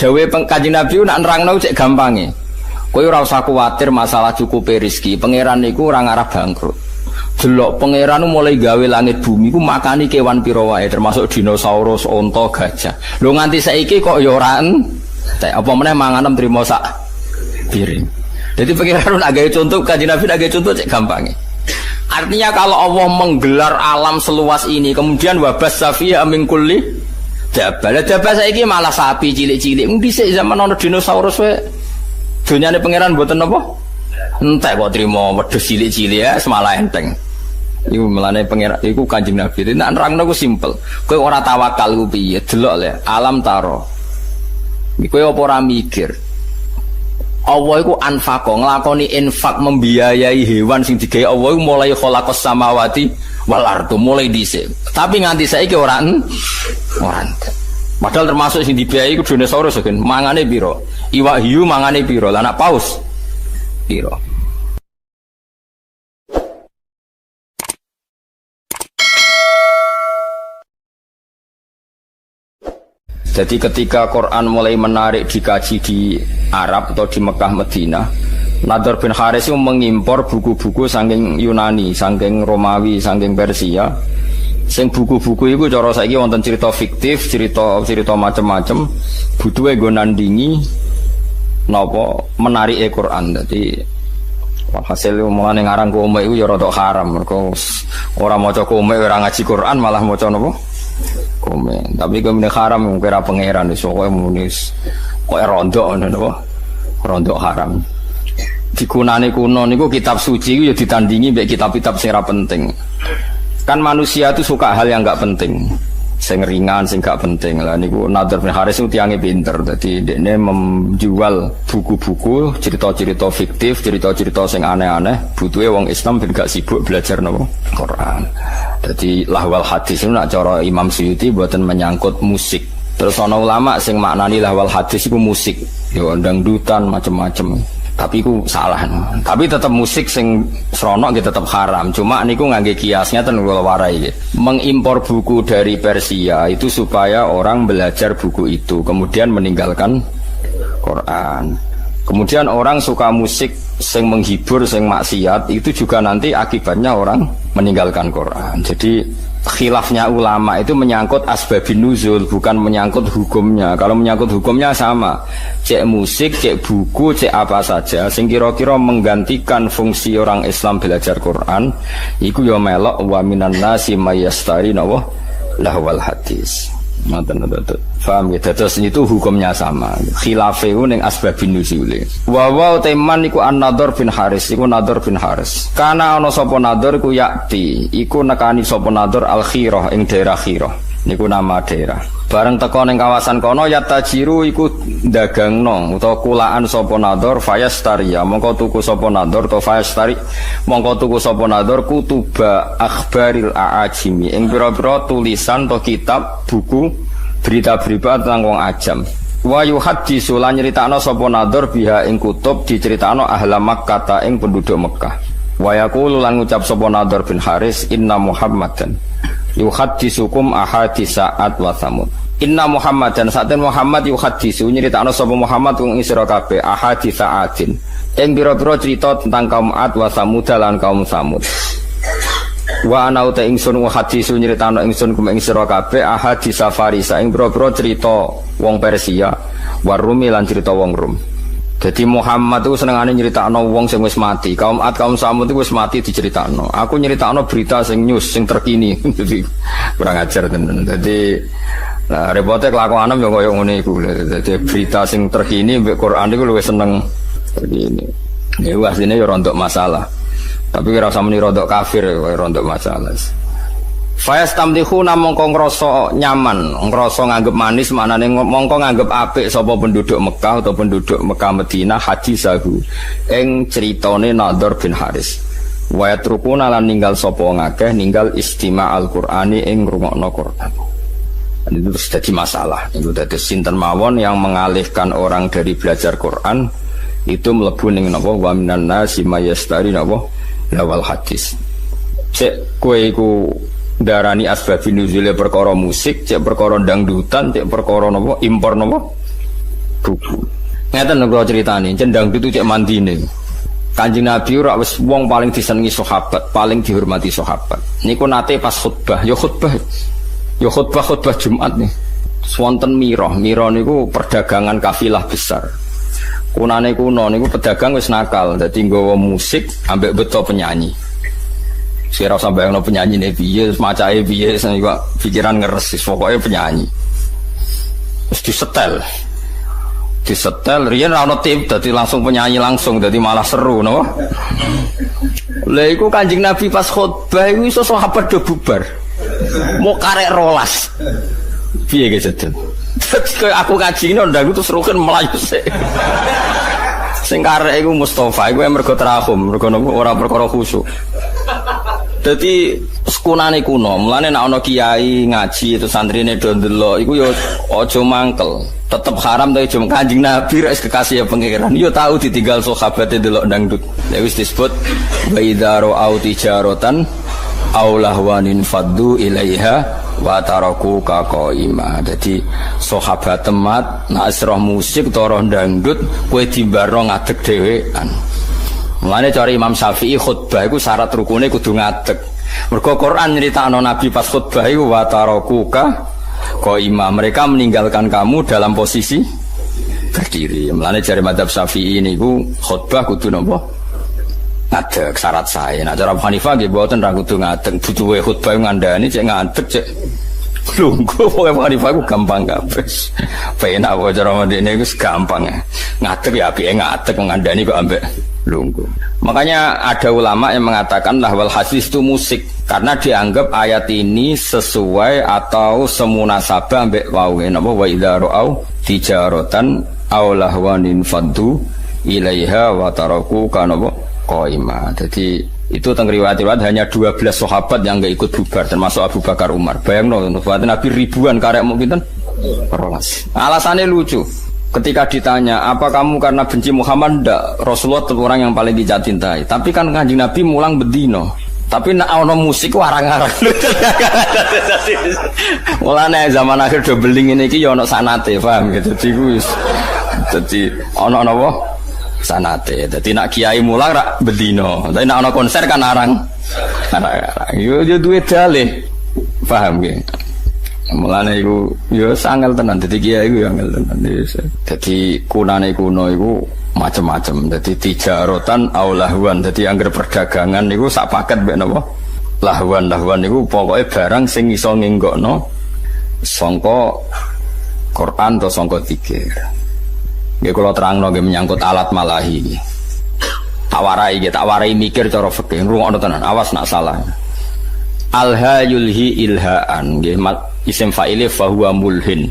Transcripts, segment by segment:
Dawe Kanjeng Nabi nak nerangno cek gampange. Kowe ora usah kuwatir masalah cukupe rezeki. Pangeran niku ora ngarah bangkrut. Delok pangeran mulai gawe langit bumi ku makani kewan pira wae termasuk dinosaurus, onta, gajah. Lho nganti saiki kok ya ora entek. Apa meneh manganem trimo sak piring. Jadi pangeran nak gawe contoh Kanjeng Nabi nak gawe contoh cek gampange. Artinya kalau Allah menggelar alam seluas ini kemudian wabas safiya min kulli dabal saiki malah sapi cilik-cilik dhisik zaman ana dinosaurus wae dunyane pangeran mboten apa entek kok trimo wedhus cilik-cilik ya semalah enteng iku melane pangeran iku Kanjeng Nabi nek nerangno ku simpel kowe ora tawakal ku piye delok le alam taro kowe apa ora mikir Allah iku anfaqo nglakoni infak membiayai hewan sing digawe Allah iku mulai khalaqas samawati wal ardu mulai dhisik. Tapi nganti saiki ora padahal termasuk sing dibiayai iku dinosaurus kan. Mangane pira? Iwak hiu mangane pira? Lah anak paus pira? Jadi ketika Quran mulai menarik dikaji di Arab atau di Mekah Medina, Nadhr bin Haris itu mengimpor buku-buku saking Yunani, saking Romawi, saking Persia. Sing buku-buku itu cara saiki wonten cerita fiktif, cerita macam-macam, butuhe nggo nandingi napa menarike Quran. Dadi hasil mulane ngarang komik iku ya rada haram, mergo ora maca komik ora ngaji Quran malah maca napa? Komen. Tapi kemudian haram kira pangeran iso kowe munis kowe rondo ngono napa? Rondo haram. Digunane kuno niku kitab suci iku ya ditandingi mek kitab-kitab sing ora penting. Kan manusia itu suka hal yang enggak penting. Sing ringan, sing enggak penting. Lah niku Nadhr bin Haris itu tiange pinter. Dadi dekne menjual buku-buku, cerita-cerita fiktif, cerita-cerita sing aneh-aneh, butuhe wong Islam ben gak sibuk belajar napa? Quran. Jadi lahwal hadis itu nak cara Imam Suyuti buatan menyangkut musik. Terus ana ulama sing maknani lahwal hadis itu musik, ya dangdutan macam-macam. Tapi itu salah. Tapi tetap musik sing seronok gitu tetap haram. Cuma niku ngangge kiasnya ten kula warai. Mengimpor buku dari Persia itu supaya orang belajar buku itu, kemudian meninggalkan Quran. Kemudian orang suka musik sing menghibur, sing maksiat, itu juga nanti akibatnya orang meninggalkan Quran. Jadi khilafnya ulama itu menyangkut asbabun nuzul, bukan menyangkut hukumnya. Kalau menyangkut hukumnya sama, cek musik, cek buku, cek apa saja sing kira-kira menggantikan fungsi orang Islam belajar Quran, iku ya melok wa minan nasi mayastari nawa lahwal hadis. Faham ya? Terus itu hukumnya sama. Khilafe ning asbabun nuzul. Wa teman iku An-Nadhr bin Haris, iku Nadhr bin Haris. Kana ana sapa Nadhr iku yakti, iku nekani sapa Nadhr Al-Khirah ing daerah Khirah. Niku nama daerah. Bareng teko ning kawasan kono yatajiru iku dagangno utawa kulaan sapa Nadhr fayastariya. Mongko tuku sapa Nadhr to fayastari. Mongko tuku sapa Nadhr kutuba akhbaril aajimi. Ing pira-pira tulisan to kitab buku berita-berita tentang wong ajam. Wa yuhaddisu lan nyritakno sapa Nadhr biha ing kutub diceritakno ahla Makkah ta ing penduduk Mekah. Wa yaqulu lan ngucap sapa Nadhr bin Haris inna Muhammadan yuhaddisukum ahadisa'at wa thamud. Inna Muhammadan saten Muhammad yuhaddisu nyritakno sapa Muhammad wong isra kabeh ahadisa'atin ing pira-pira cerita tentang kaum Ad wa Thamud lan kaum Thamud. Wa ana uta ingsun hadisu nyritakno ingsun kum ing sira kabeh ahadisa Farisa ing pira-pira cerita wong Persia wa Rumi lan cerita wong Rum. Jadi Muhammad itu senengane nyeritakno wong sing wis mati. Kaum Ad, kaum Samud itu wis mati diceritakno. Aku nyeritakno berita sing news sing terkini. Jadi kurang ajar tenan. Jadi nah repote kelakuanem yo koyo ngene iku. Jadi berita sing terkini mbek Quran iku luwih seneng terkini. Ya asline yo rontok masalah. Tapi kira usah muni rontok kafir koyo rontok masalah. Fayastamdihuna mongko ngrasa nyaman, ngrasa nganggep manis, maknane mongko nganggep apik sapa penduduk Mekah atau penduduk Mekah Madinah hadisahu ing critane Nadhr bin Haris. Wa yatrukuna lan ninggal sapa ngakeh ninggal istima' al-Qur'ani ing ngrungokno Qur'an. Itu terus jadi masalah. Itu dadi sinten mawon yang mengalihkan orang dari belajar Quran itu mlebu ning napa wa minan nasi mayastari napa lawal hadis. Cek kowe iku darani asbabun nuzule perkara musik, cek perkara dangdutan, cek perkara napa impor napa buku. Ngeten lho kula critani, cendang itu cek mandine. Kanjeng Nabi ora wis wong paling disenengi sahabat, paling dihormati sahabat. Niku nate pas khutbah, ya khutbah Jumat nih. Wonten Miro niku perdagangan kafilah besar. Kunane kuno niku pedagang wis nakal, dadi nggawa musik ambek beto penyanyi. Sira usah bayangno penyanyi ne piye, macae piye, niku pikiran ngeres, pokoke penyanyi. Wis disetel riyen ra ono tip dadi langsung penyanyi langsung dadi malah seru no. Lha iku Kanjeng Nabi pas khutbah iku iso sahabat do bubar. Mau karek rolas. Piye ge sedeng. Aku kaji ndang terus ruken melayu sik. Sing karek iku Mustofa iku mergo terahum, mergo ora perkara khusyuk. Dadi sekunane kuno, mulane nek ana kiai ngaji itu santrine do ndelok iku ya aja mangkel. Tetep haram ta jum Kanjeng Nabi wis kekasih ya pangeran. Ya tahu ditinggal sahabate ndelok dangdut. Nek wis disebut wa idza ra'au tijaratan aw lahwanin faddu ilaiha wa taraku ka qaima. Dadi sahabat temat nek roh musik utawa dangdut kowe dimbarno ngadeg dhewean. Mulane cara Imam Syafi'i khutbah iku syarat rukune kudu ngadeg. Mergo Quran nyritakno Nabi pas khutbah iku wa tarakuka qaima, mereka meninggalkan kamu dalam posisi berdiri. Mulane jare madzhab Syafi'i niku khutbah kudu napa? Ngadeg syarat sae. Nah cara Abu Hanifah nggih mboten ra kudu ngadeg, butuhe khutbah ngandani cek ngadeg cek lungguh. Pokoke Abu Hanifah ku gampang kabeh. Penak wae cara ndekne iku gampang. Ngadeg ya apike ngadeg ngandani kok ambek lungguh. Makanya ada ulama yang mengatakan lahwal hadis itu musik karena dianggap ayat ini sesuai atau semunasabah ambek wae napa wa idza ra'au tijaratan aw lahwanin faddu ilaiha wa taraku kana qaima. Jadi itu teng riwayat-riwayat hanya 12 sahabat yang enggak ikut bubar termasuk Abu Bakar Umar. Bayangno Nabi ribuan karek mung pinten? 12. Alasannya lucu. Ketika ditanya, apa kamu karena benci Muhammad? Ndak, Rasulullah itu orang yang paling dicintai. Tapi kan Kanjeng Nabi mulang bedino. Tapi nek ana musik warang-arang. Mulane zaman akhir do beling ini iki ya ana sanate, paham gitu. Dadi wis dadi ana napa? Sanate. Dadi nek kiai mulang rak bedino. Tapi nek ana konser kan arang. Yo duwe dalih. Paham nggih? Mulane iku ya sangel tenan dadi kiai iku ya angel tenan. Dadi kunane kuno iku macam-macam. Dadi tijaratan aw lahwan. Dadi angger perdagangan niku sak paket mek napa? Lahwan niku pokoke barang sing iso ngenggokno sangka Quran atau sangka zikir. Nggih kula terangno nggih menyangkut alat malahi iki. Tak warai mikir cara fikih. Ngrungokno tenan, awas nak salah. Alha yulhi ilhaan nggih isim fa'ile fahuwa mulhin.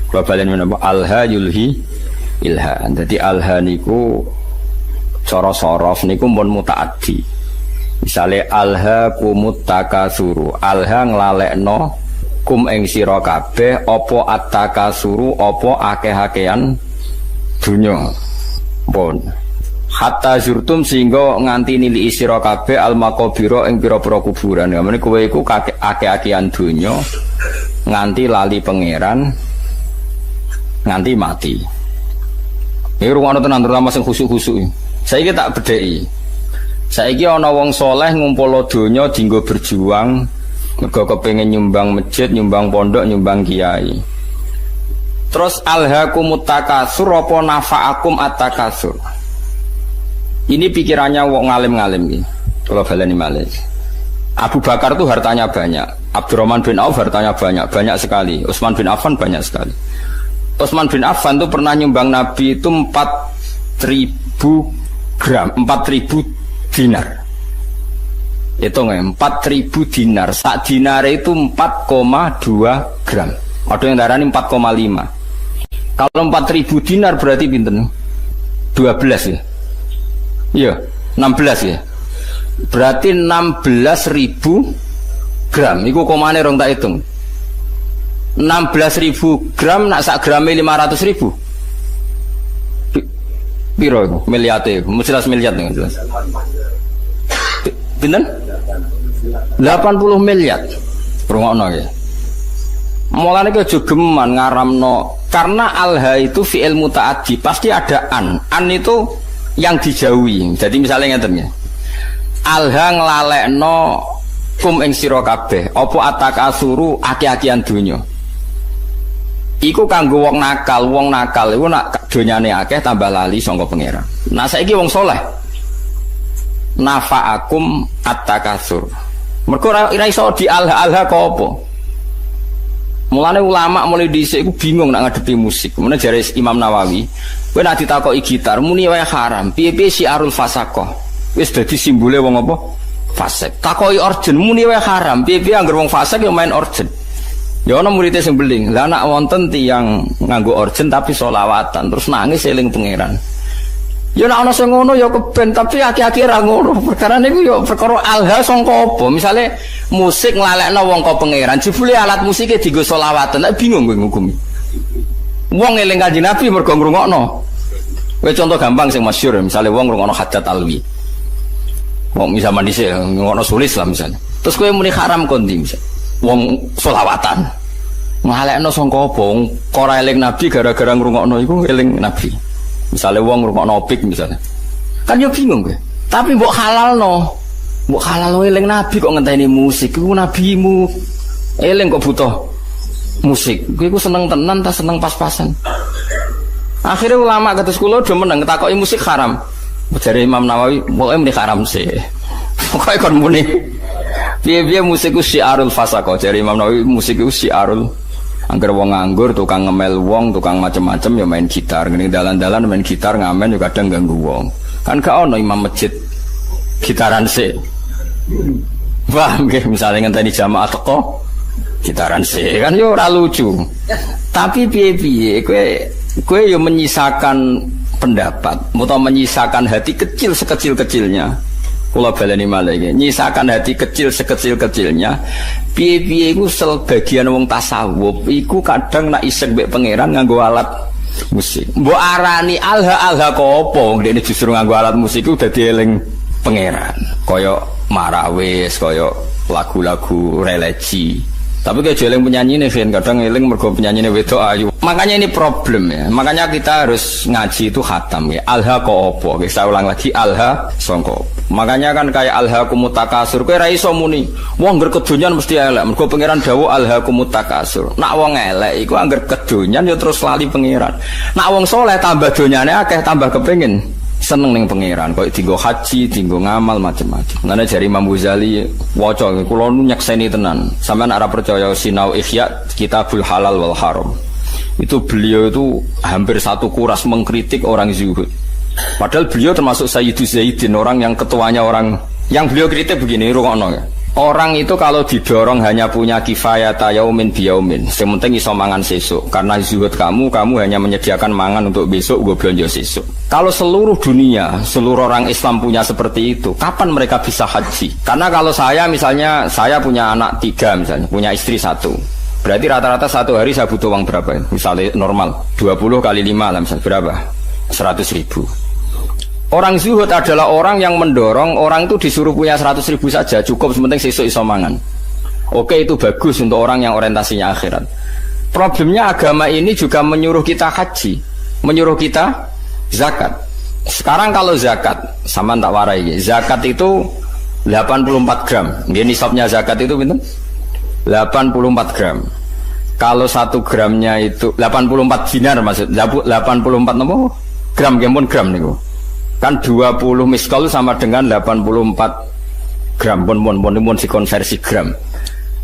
Kula balen menapa alha yulhi ilhaan. Dadi alha niku cara sorof niku mun mutaaddi. Misale alha kumut takasuru, alha nglalekno kum ing sira kabeh apa at-takasuru apa akeh-akehan dunya. Pun hatta zurtum sehingga nganti nili sira kabeh al maqabira ing pira-pira kuburan. Ngamane kowe iku akeh-akehan donya nganti lali pangeran nganti mati. Iki rungono tenan terutama sing khusuk-khusuk. Saiki tak bedheki. Saiki ana wong saleh ngumpul donya dienggo berjuang mergo kepengin nyumbang masjid, nyumbang pondok, nyumbang kiai. Terus alhaakumut takasur apa nafa'akum at-takasur. Ini pikirannya wong ngalim-ngalim iki. Kalau baleni malih. Abu Bakar itu hartanya banyak, Abdurrahman bin Auf hartanya banyak sekali, Utsman bin Affan banyak sekali. Utsman bin Affan itu pernah nyumbang Nabi itu 4.000 gram, 4.000 dinar. Itu nggak 4.000 dinar. Sak dinar itu 4,2 gram. Ada yang darani 4,5. Kalau 4.000 dinar berarti pinten? 12 ya. Iya, 16 ya. Berarti 16.000 gram. Iku komane rong tak hitung. 16.000 gram nak sak grame 500.000. Piro iku? Miliate iku. Mesti 11 miliar nih jelas. Pinten? 80 miliar. Rungokno ya. Mulane ki aja geman ngaramno Karena alha itu fi'il muta'addi, pasti ada an. An itu yang dijauhi. Jadi misalnya ngeten ya. Alha nglalekno kum ing sira kabeh, apa atakasuru aki-akian donya. Iku kanggo wong nakal iku nak donyane akeh tambah lali sangka pangeran. Nah saiki wong saleh nafa'akum atakasur. Mergo ora iso di alha kok apa. Mulane ulama mulai dhisik iku bingung nak ngadepi musik. Mulane jare Imam Nawawi, kowe nek ditakoki gitar muni wae haram. Piye-piye syiarul fasaqah. Wis dadi simbole wong apa? Fasik. Takoki organ muni wae haram. Piye-piye anggere wong fasik yo main organ. Ya ana muridé sing beling. Lah nek wonten tiyang nganggo organ tapi selawatan terus nangis eling pangeran. Ya nek ana sing ngono ya keben tapi aki-aki ra ngono. Perkara niku ya perkara alha sangka apa? Misale musik nglalekno wong ka pangeran, jebule alat musike dienggo selawatan. Nek bingung kowe ngukumi. Wong eling Kanjeng Nabi mergo ngrungokno. Kowe contoh gampang sing masyhur, misale wong ngrungokno hajat alwi. Wong zaman dhisik ngrungokno sulis lah misalnya. Terus kowe muni haram kondi misal. Wong selawatan. Nglalekno sangka apa? Wong ora eling Nabi gara-gara ngrungokno iku eling Nabi. Misalnya wong ngrungokno opik misalnya. Kan yo bingung kowe. Tapi mbok halalno. Mbok halalno eling Nabi kok ngenteni musik. Iku nabimu. Eling kok butuh musik. Kowe iku seneng tenan ta seneng pas-pasan. Akhirnya ulama kados kula do meneng takoki musik haram. Jare Imam Nawawi, pokoke muni haram sih. Pokoke kon muni. Piye-piye musik ku syiarul fasaqah. Jare Imam Nawawi musik ku syiarul. Angger wong nganggur, tukang ngemel wong, tukang macem-macem ya main gitar. Ngene dalan-dalan main gitar ngamen ya kadang ganggu wong. Kan gak ono imam masjid gitaran sik. Paham nggih, misale ngenteni jamaah teko gitaran sik kan yo ora lucu. Tapi piye-piye kowe yo menyisakan pendapat, utawa menyisakan hati kecil sekecil-kecilnya. Kula baleni malih iki, nyisakan hati kecil sekecil-kecilnya. Piye-piye iku sebagian wong tasawuf iku kadang nak iseng mbek pangeran nganggo alat musik. Mbok arani alha kok apa? Ndekne justru nganggo alat musik iku dadi eling pangeran. Kaya marawis, kaya lagu-lagu religi. Tapi kayak jeling penyanyi nih, kadang eling mergo penyanyi wedok ayu. Makanya ini problem ya. Makanya kita harus ngaji itu khatam ya. Alha kok opo? Saya ulang lagi alha songko. Makanya kan kayak alha kumutakasur. Kowe ra iso muni. Wong ngger kedonyan mesti elek. Mergo pangeran dawuh alha kumutakasur. Nak wong elek iku angger kedonyan ya terus lali pangeran. Nak wong soleh tambah donyane akeh tambah kepengin seneng ning pangeran, kok dienggo haji, dienggo ngamal macam-macam. Ngene jari Imam Ghazali waca kula nu nyekseni tenan. Sampeyan ora percaya sinau Ihya Kitabul Halal wal Haram. Itu beliau itu hampir satu kuras mengkritik orang zuhud. Padahal beliau termasuk Sayyidus Zaidin, orang yang ketuanya orang yang beliau kritik begini, rungokno ya. Orang itu kalau didorong hanya punya kifayata yaumin biyaumin, yang penting iso mangan sesuk. Karena zuhud kamu hanya menyediakan mangan untuk besok, gue belanja sesuk. Kalau seluruh dunia, seluruh orang Islam punya seperti itu, kapan mereka bisa haji? Karena kalau saya misalnya, saya punya anak 3 misalnya, punya istri 1. Berarti rata-rata satu hari saya butuh uang berapa? Misalnya normal, 20 kali 5 lah misalnya, berapa? 100.000. Orang zuhud adalah orang yang mendorong orang itu disuruh punya 100.000 saja, cukup sementing sesuk iso mangan. Oke, itu bagus untuk orang yang orientasinya akhirat. Problemnya agama ini juga menyuruh kita haji, menyuruh kita zakat. Sekarang kalau zakat, sama tak warai, zakat itu 84 gram. Ini nisabnya zakat itu betul? 84 gram. Kalau 1 gramnya itu 84 dinar maksud, 84 apa? Gram, kempun gram niku. Kan 20 miskol sama dengan 84 gram, pun dikonversi gram.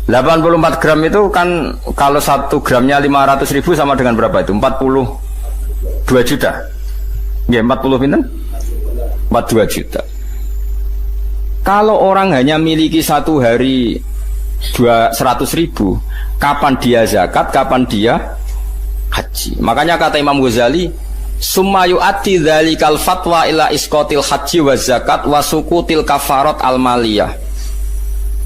84 gram itu kan kalau 1 gramnya 500.000 sama dengan berapa itu? 42 juta. Ya 40 pinten? 42 juta. Kalau orang hanya miliki satu hari 100.000, kapan dia zakat, kapan dia haji? Makanya kata Imam Ghazali, summa yu'ati dzalikal fatwa ila isqatil haji wa zakat wa sukutil kafarat al maliyah.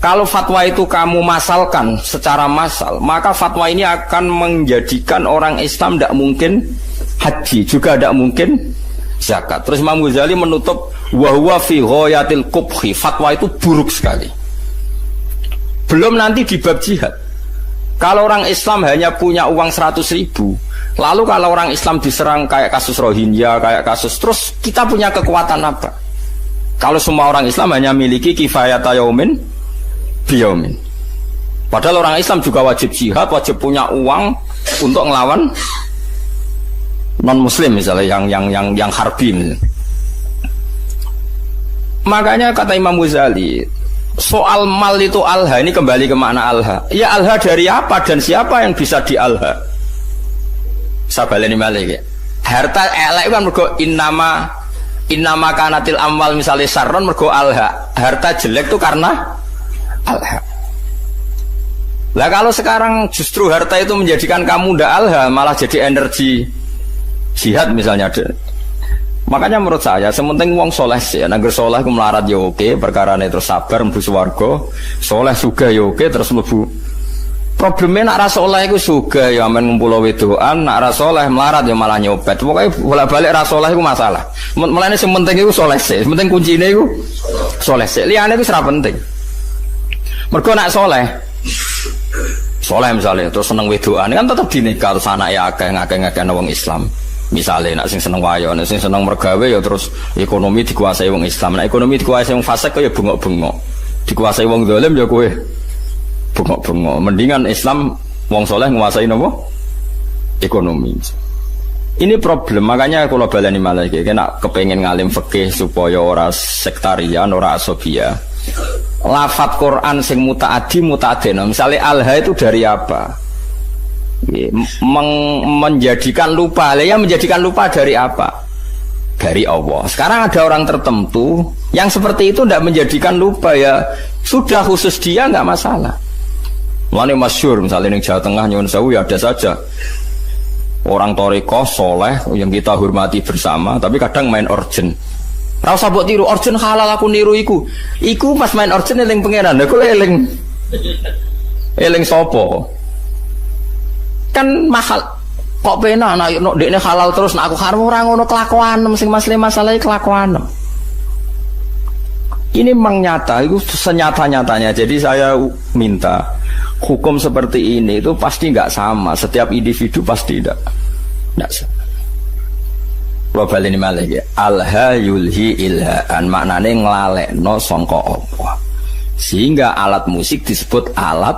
Kalau fatwa itu kamu masalkan secara massal, maka fatwa ini akan menjadikan orang Islam tidak mungkin haji, juga tidak mungkin zakat. Terus Imam Ghazali menutup wa huwa fi ghayatil qubhi, fatwa itu buruk sekali. Belum nanti di bab jihad. Kalau orang Islam hanya punya uang 100.000, lalu kalau orang Islam diserang kayak kasus Rohingya, kayak kasus, terus kita punya kekuatan apa? Kalau semua orang Islam hanya miliki kifayata yaumin biyaumin. Padahal orang Islam juga wajib jihad, wajib punya uang untuk ngelawan non-muslim misalnya yang harbi misalnya. Makanya kata Imam Ghazali, soal mal itu alha, ini kembali ke makna alha. Ya alha dari apa dan siapa yang bisa di alha? Sabaleni malih. Harta elek kan mergo innama kanatil amwal misalnya sarron mergo alha. Harta jelek itu karena alha. Lah kalau sekarang justru harta itu menjadikan kamu ndak alha, malah jadi energi jihad misalnya. Makanya menurut saya sementing wong soleh sih, nangger soleh ku melarat ya oke, perkarane terus sabar mlebu swarga, soleh sugih ya oke terus mlebu. Problemnya nak ra soleh iku sugih ya amen ngumpul wedokan, nak ra soleh melarat ya malah nyopet. Pokoke bolak-balik ra soleh iku masalah. Mulane sing penting iku soleh sih, penting kuncine iku soleh sih. Liyane iku ora penting. Mergo nak soleh misalnya terus seneng wedokan kan tetep dinikah terus anake akeh wong Islam. Misalnya nak sing seneng wayo, nak sing seneng mergawe ya terus ekonomi dikuasai wong Islam. Nak ekonomi dikuasai wong fasik ya bengok-bengok. Dikuasai wong zalim ya kowe bengok-bengok. Mendingan Islam wong soleh nguasai napa? Ekonomi. Ini problem, makanya kalau balani malah iki nek kepengin ngalim fikih supaya ora sektarian, ora asobia. Lafat Quran sing mutaaddi misalnya alha itu dari apa? Menjadikan lupa. Ya menjadikan lupa dari apa? Dari Allah. Sekarang ada orang tertentu yang seperti itu tidak menjadikan lupa, ya sudah khusus dia nggak masalah. Mulane masyhur misalnya di Jawa Tengah nyuwun sewu ya ada saja orang thariqah soleh yang kita hormati bersama, tapi kadang main orjen. Ra usah mbok tiru orjen halal aku niru iku. Iku pas main orjen eling pangeran. Aku eling sapa? Kan mahal kok penak nek ndekne halal terus nek aku haram ora ngono kelakuan sing masalah kelakuan. Ini memang nyata, itu senyata-nyatanya. Jadi saya minta hukum seperti ini itu pasti nggak sama, setiap individu pasti tidak sama. Global ini malah ya alha yulhi ilhaan, maknane nglalekno sangka apa, sehingga alat musik disebut alat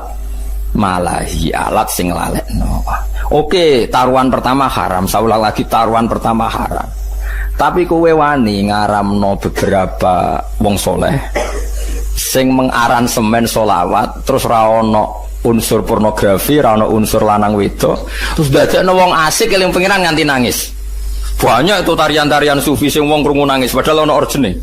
malahi, alat sing lalekno. Oke, taruhan pertama haram, saya ulang lagi, taruhan pertama haram. Tapi kowe wani ngaramno beberapa wong soleh sing mengaransemen solawat, terus ra ono unsur pornografi, ra ono unsur lanang wedok, terus dadekno wong asik eling pengiran nganti nangis. Banyak itu tarian-tarian sufi sing wong krungu nangis padahal ono orjene.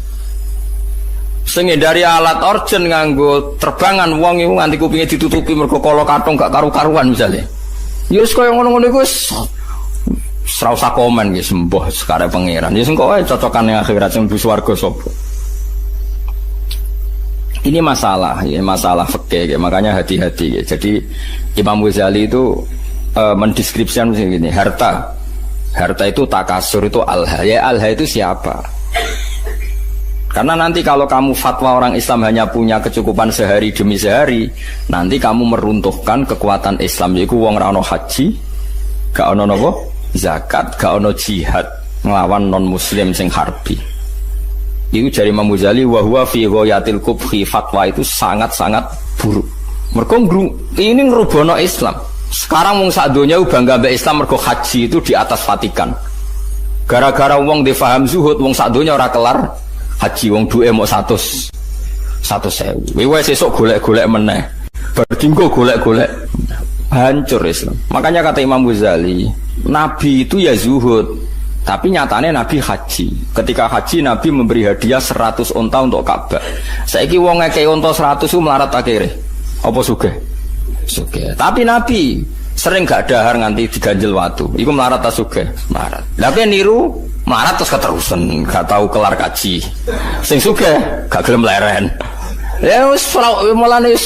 Sing dari alat orjen nganggo terbangan wong iku nganti kupinge ditutupi mergo kala kathong gak karu-karuan misalnya. Ya wis kaya ngono-ngono iku wis ora usah komen nggih sembah sekare pangeran. Ya sing kok wae cocokan ning akhirat sing mlebu swarga sapa. Ini masalah ya, masalah fikih ya. Makanya hati-hati ya. Jadi Imam Ghazali itu mendeskripsikan begini, harta itu takasur, itu alha. Ya alha itu siapa? Karena nanti kalau kamu fatwa orang Islam hanya punya kecukupan sehari demi sehari, nanti kamu meruntuhkan kekuatan Islam. Yaitu wong ra ono haji, gak ono napa? Zakat, gak ono jihad nglawan non muslim sing harbi. Itu dari Imam Ghazali, wa huwa fi ghayatil qubhi, fatwa itu sangat-sangat buruk. Mergo ini ngerubono Islam. Sekarang wong sak donya bangga mbek Islam mergo haji itu di atas Vatikan. Gara-gara wong difaham zuhud, wong sak donya ora kelar haji, wong duwe mok 100.000. Wis sesuk golek-golek meneh. Berdinggo golek-golek. Hancur Islam. Makanya kata Imam Ghazali, Nabi itu ya zuhud, tapi nyatanya Nabi haji. Ketika haji Nabi memberi hadiah 100 unta untuk Ka'bah. Saiki wong ngekei unta 100 itu melarat akhirnya. Apa sugih? Sugih. Tapi Nabi sering gak dahar nganti diganjel watu. Iku melarat ta sugih? Melarat. Tapi niru melarat terus keterusan, gak tahu kelar kaji. Sing sugih gak gelem leren. Ya wis mulane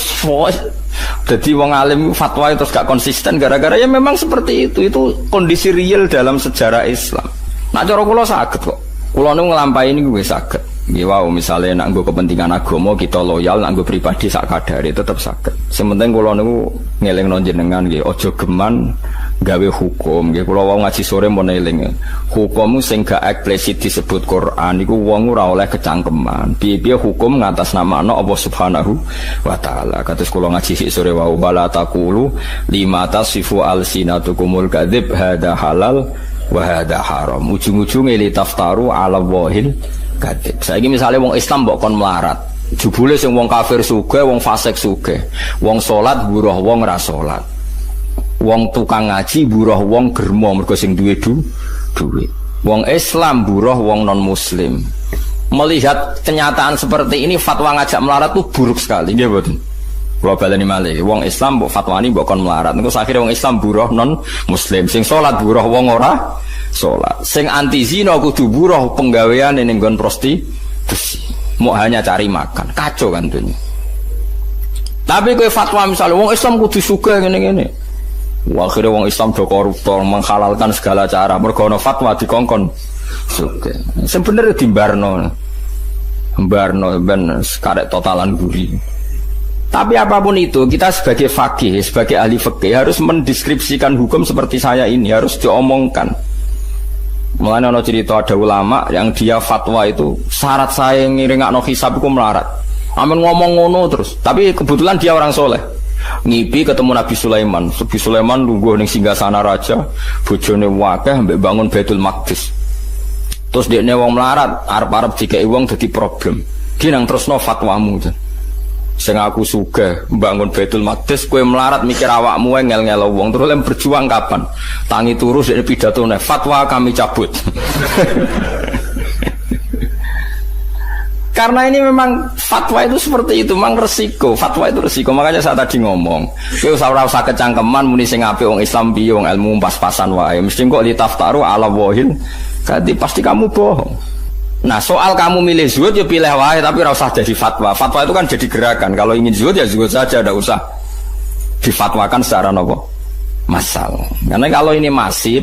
jadi wong alim fatwa terus gak konsisten gara-gara ya memang seperti itu. Itu kondisi real dalam sejarah Islam. Nah cara kula saged kok. Kula nu nglampahi niku wis saged. Nggih wow, misale nek nggo kepentingan agama kita loyal, nek nggo pribadi sak kadare tetep saged. Sing penting kula niku ngelingno jenengan nggih, aja geman gawe hukum nggih. Kula wau ngaji sore mun eling. Hukum sing gak eksplisit disebut Quran iku wong ora oleh kecangkeman. Piye-piye hukum ngatasnamakno Allah Subhanahu wa taala. Kados kula ngaji sore wau bala taqulu lima tasifu alsinatukumul kadzib hada halal wa hada haram. Ujung-ujunge li taftaru ala wahil kadib. Saiki misale wong Islam mbok kon melarat, jebule sing wong kafir sugih, wong fasik sugih. Wong salat buruh wong ora salat. Wong tukang ngaji buruh wong germo mergo sing duwe duit. Wong Islam buruh wong non muslim. Melihat kenyataan seperti ini fatwa ngajak melarat itu buruk sekali, nggih mboten? Kula baleni malih, wong Islam mbok fatwani mbok kon melarat. Niku akhire wong Islam buruh non muslim. Sing salat buruh wong ora salat. Sing anti zina kudu buruh penggawean ning nggon prostitusi. Mau hanya cari makan. Kacau kan dunia. Tapi kowe fatwa misalnya wong Islam kudu sugih ngene-ngene. Wah, akhirnya wong Islam do koruptor menghalalkan segala cara. Mergo ana fatwa dikongkon sugih. Sing bener dimbarno. Mbarno ben karek totalan guri. Tapi apapun itu, kita sebagai faqih, sebagai ahli fikih harus mendeskripsikan hukum seperti saya ini, harus diomongkan. Mulanya ada cerita ada ulama yang dia fatwa itu syarat saya ngiringakno hisab itu melarat. Amin ngomong ngono terus. Tapi kebetulan dia orang soleh. Ngipi ketemu Nabi Sulaiman. Nabi Sulaiman lungguh ning singgasana raja, bojone wakeh mbek bangun Baitul Maqdis. Terus dekne wong melarat, arep-arep dikeki wong dadi problem. Ki nang terusno fatwamu. Sing aku sugih bangun Baitul Maqdis, kowe melarat mikir awakmu ngel-ngelo wong terus lem berjuang kapan? Tangi turu sik pidatone, fatwa kami cabut. Karena ini memang fatwa itu seperti itu, memang resiko. Fatwa itu resiko. Makanya saya tadi ngomong, kowe ora usah kecangkeman muni sing apik wong Islam piye wong ilmu pas-pasan wae. Mesti kok ditaftaru ala wahil. Jadi pasti kamu bohong. Nah soal kamu milih zuhud ya pilih wae tapi ora usah jadi fatwa. Fatwa itu kan jadi gerakan. Kalau ingin zuhud ya zuhud saja, tidak usah difatwakan secara nopo masal. Karena kalau ini masif,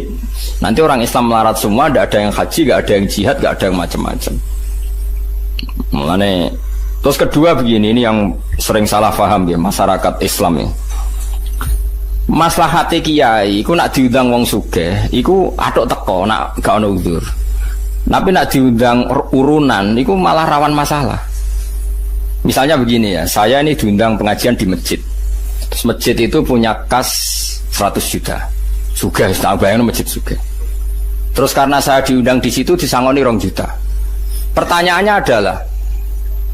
nanti orang Islam melarat semua, tidak ada yang haji, tidak ada yang jihad, tidak ada yang macam-macam. Mulane terus kedua begini, ini yang sering salah paham ya masyarakat Islam ya. Maslahate kiai iku nak diundang wong sugih, iku atuk teko nak gak ono uzur. Tapi nak diundang urunan, itu malah rawan masalah. Misalnya begini ya, saya ini diundang pengajian di masjid. Terus masjid itu punya kas 100 juta. Juga, tak bayangin masjid juga. Terus karena saya diundang di situ disangoni 2 juta. Pertanyaannya adalah,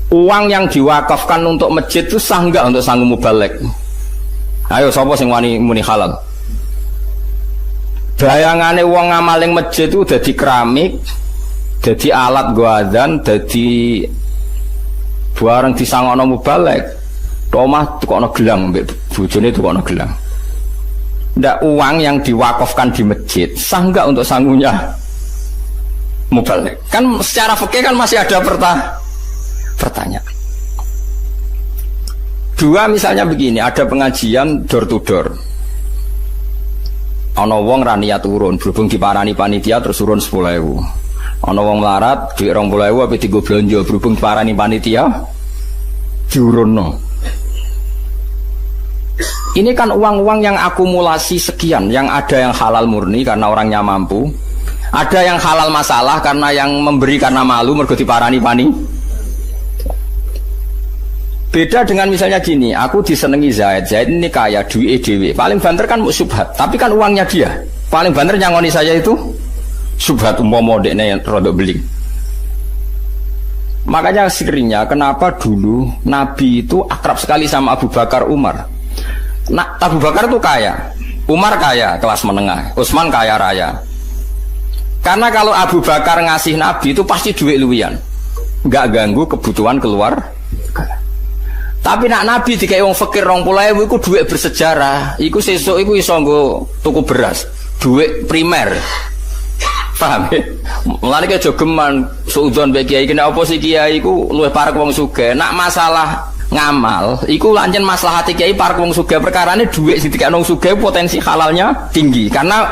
uang yang diwakafkan untuk masjid itu sah enggak untuk sanggup mubalek? Ayo, sapa sing wani muni halal? Bayangane wong ngamaling masjid itu udah di keramik, jadi alat gua adzan, jadi barang disangokno mubalek. Omah tukokno gelang mbek bojone tukokno gelang. Ndak uang yang diwakafkan di masjid sah enggak untuk sangunya mubalek? Kan secara fikih kan masih ada pertanyaan. Dua misalnya begini, ada pengajian door to door. Ana wong ra niat turun, berhubung diparani panitia terus turun 10.000. Ana wong melarat dhuwit 20.000 apa dienggo blonjo berhubung parani panitia diurunno. Ini kan uang-uang yang akumulasi sekian, yang ada yang halal murni karena orangnya mampu, ada yang halal masalah karena yang memberi karena malu mergo diparani Beda dengan misalnya gini, aku disenengi Zaid ini kaya duit dhewe. Paling banter kan subhat, tapi kan uangnya dia. Paling banter nyangoni saya itu subhat umpama dekne rodok beling. Makanya seringnya kenapa dulu Nabi itu akrab sekali sama Abu Bakar Umar. Nah, Abu Bakar itu kaya, Umar kaya kelas menengah, Utsman kaya raya. Karena kalau Abu Bakar ngasih Nabi itu pasti duit luwian, nggak ganggu kebutuhan keluar. Tapi nak Nabi dikai wong fakir 20.000 iku duit bersejarah. Iku sesuk iku iso nggo tuku beras, duit primer. Paham ya? Mulane ki aja geman suudzon mbek kiai kena apa sih kiai iku luwih parek wong sugih. Nak masalah ngamal iku lancen maslahate kiai parek wong sugih, perkarane duit sing dikekno wong sugih potensi halalnya tinggi karena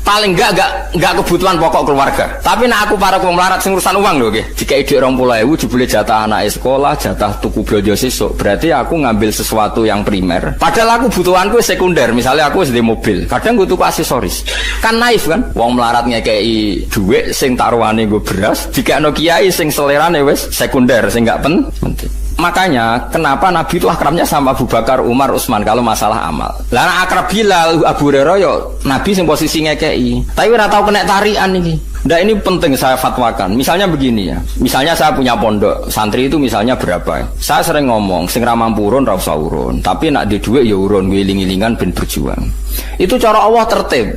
Paling enggak kebutuhan pokok keluarga. Tapi nek aku para wong melarat sing urusan uang lho nggih. Dikai dhuwit 20.000 jebule jatah anake sekolah, jatah tuku blanja sesuk. Berarti aku ngambil sesuatu yang primer. Padahal aku butuhanku sekunder. Misalnya aku wis di mobil, kadang gue tuku aksesoris. Kan naif kan? Wong melarat ngekeki dhuwit sing taruhane nggo beras, dikekno kiai sing selerane wis sekunder, sing enggak penting. Makanya kenapa Nabi itu akrabnya sama Abu Bakar, Umar, Utsman kalau masalah amal. Lah akrab Bilal, Abu Hurairah yo Nabi sing posisi ngekeki. Tapi ora tau kena tarian iki. Nah ini penting saya fatwakan. Misalnya begini ya. Misalnya saya punya pondok, santri itu misalnya berapa? Saya sering ngomong, sing ra mampu urun ra usah urun. Tapi nak di dhuwit ya urun, ngiling-ilingan ben berjuang. Itu cara Allah tertib.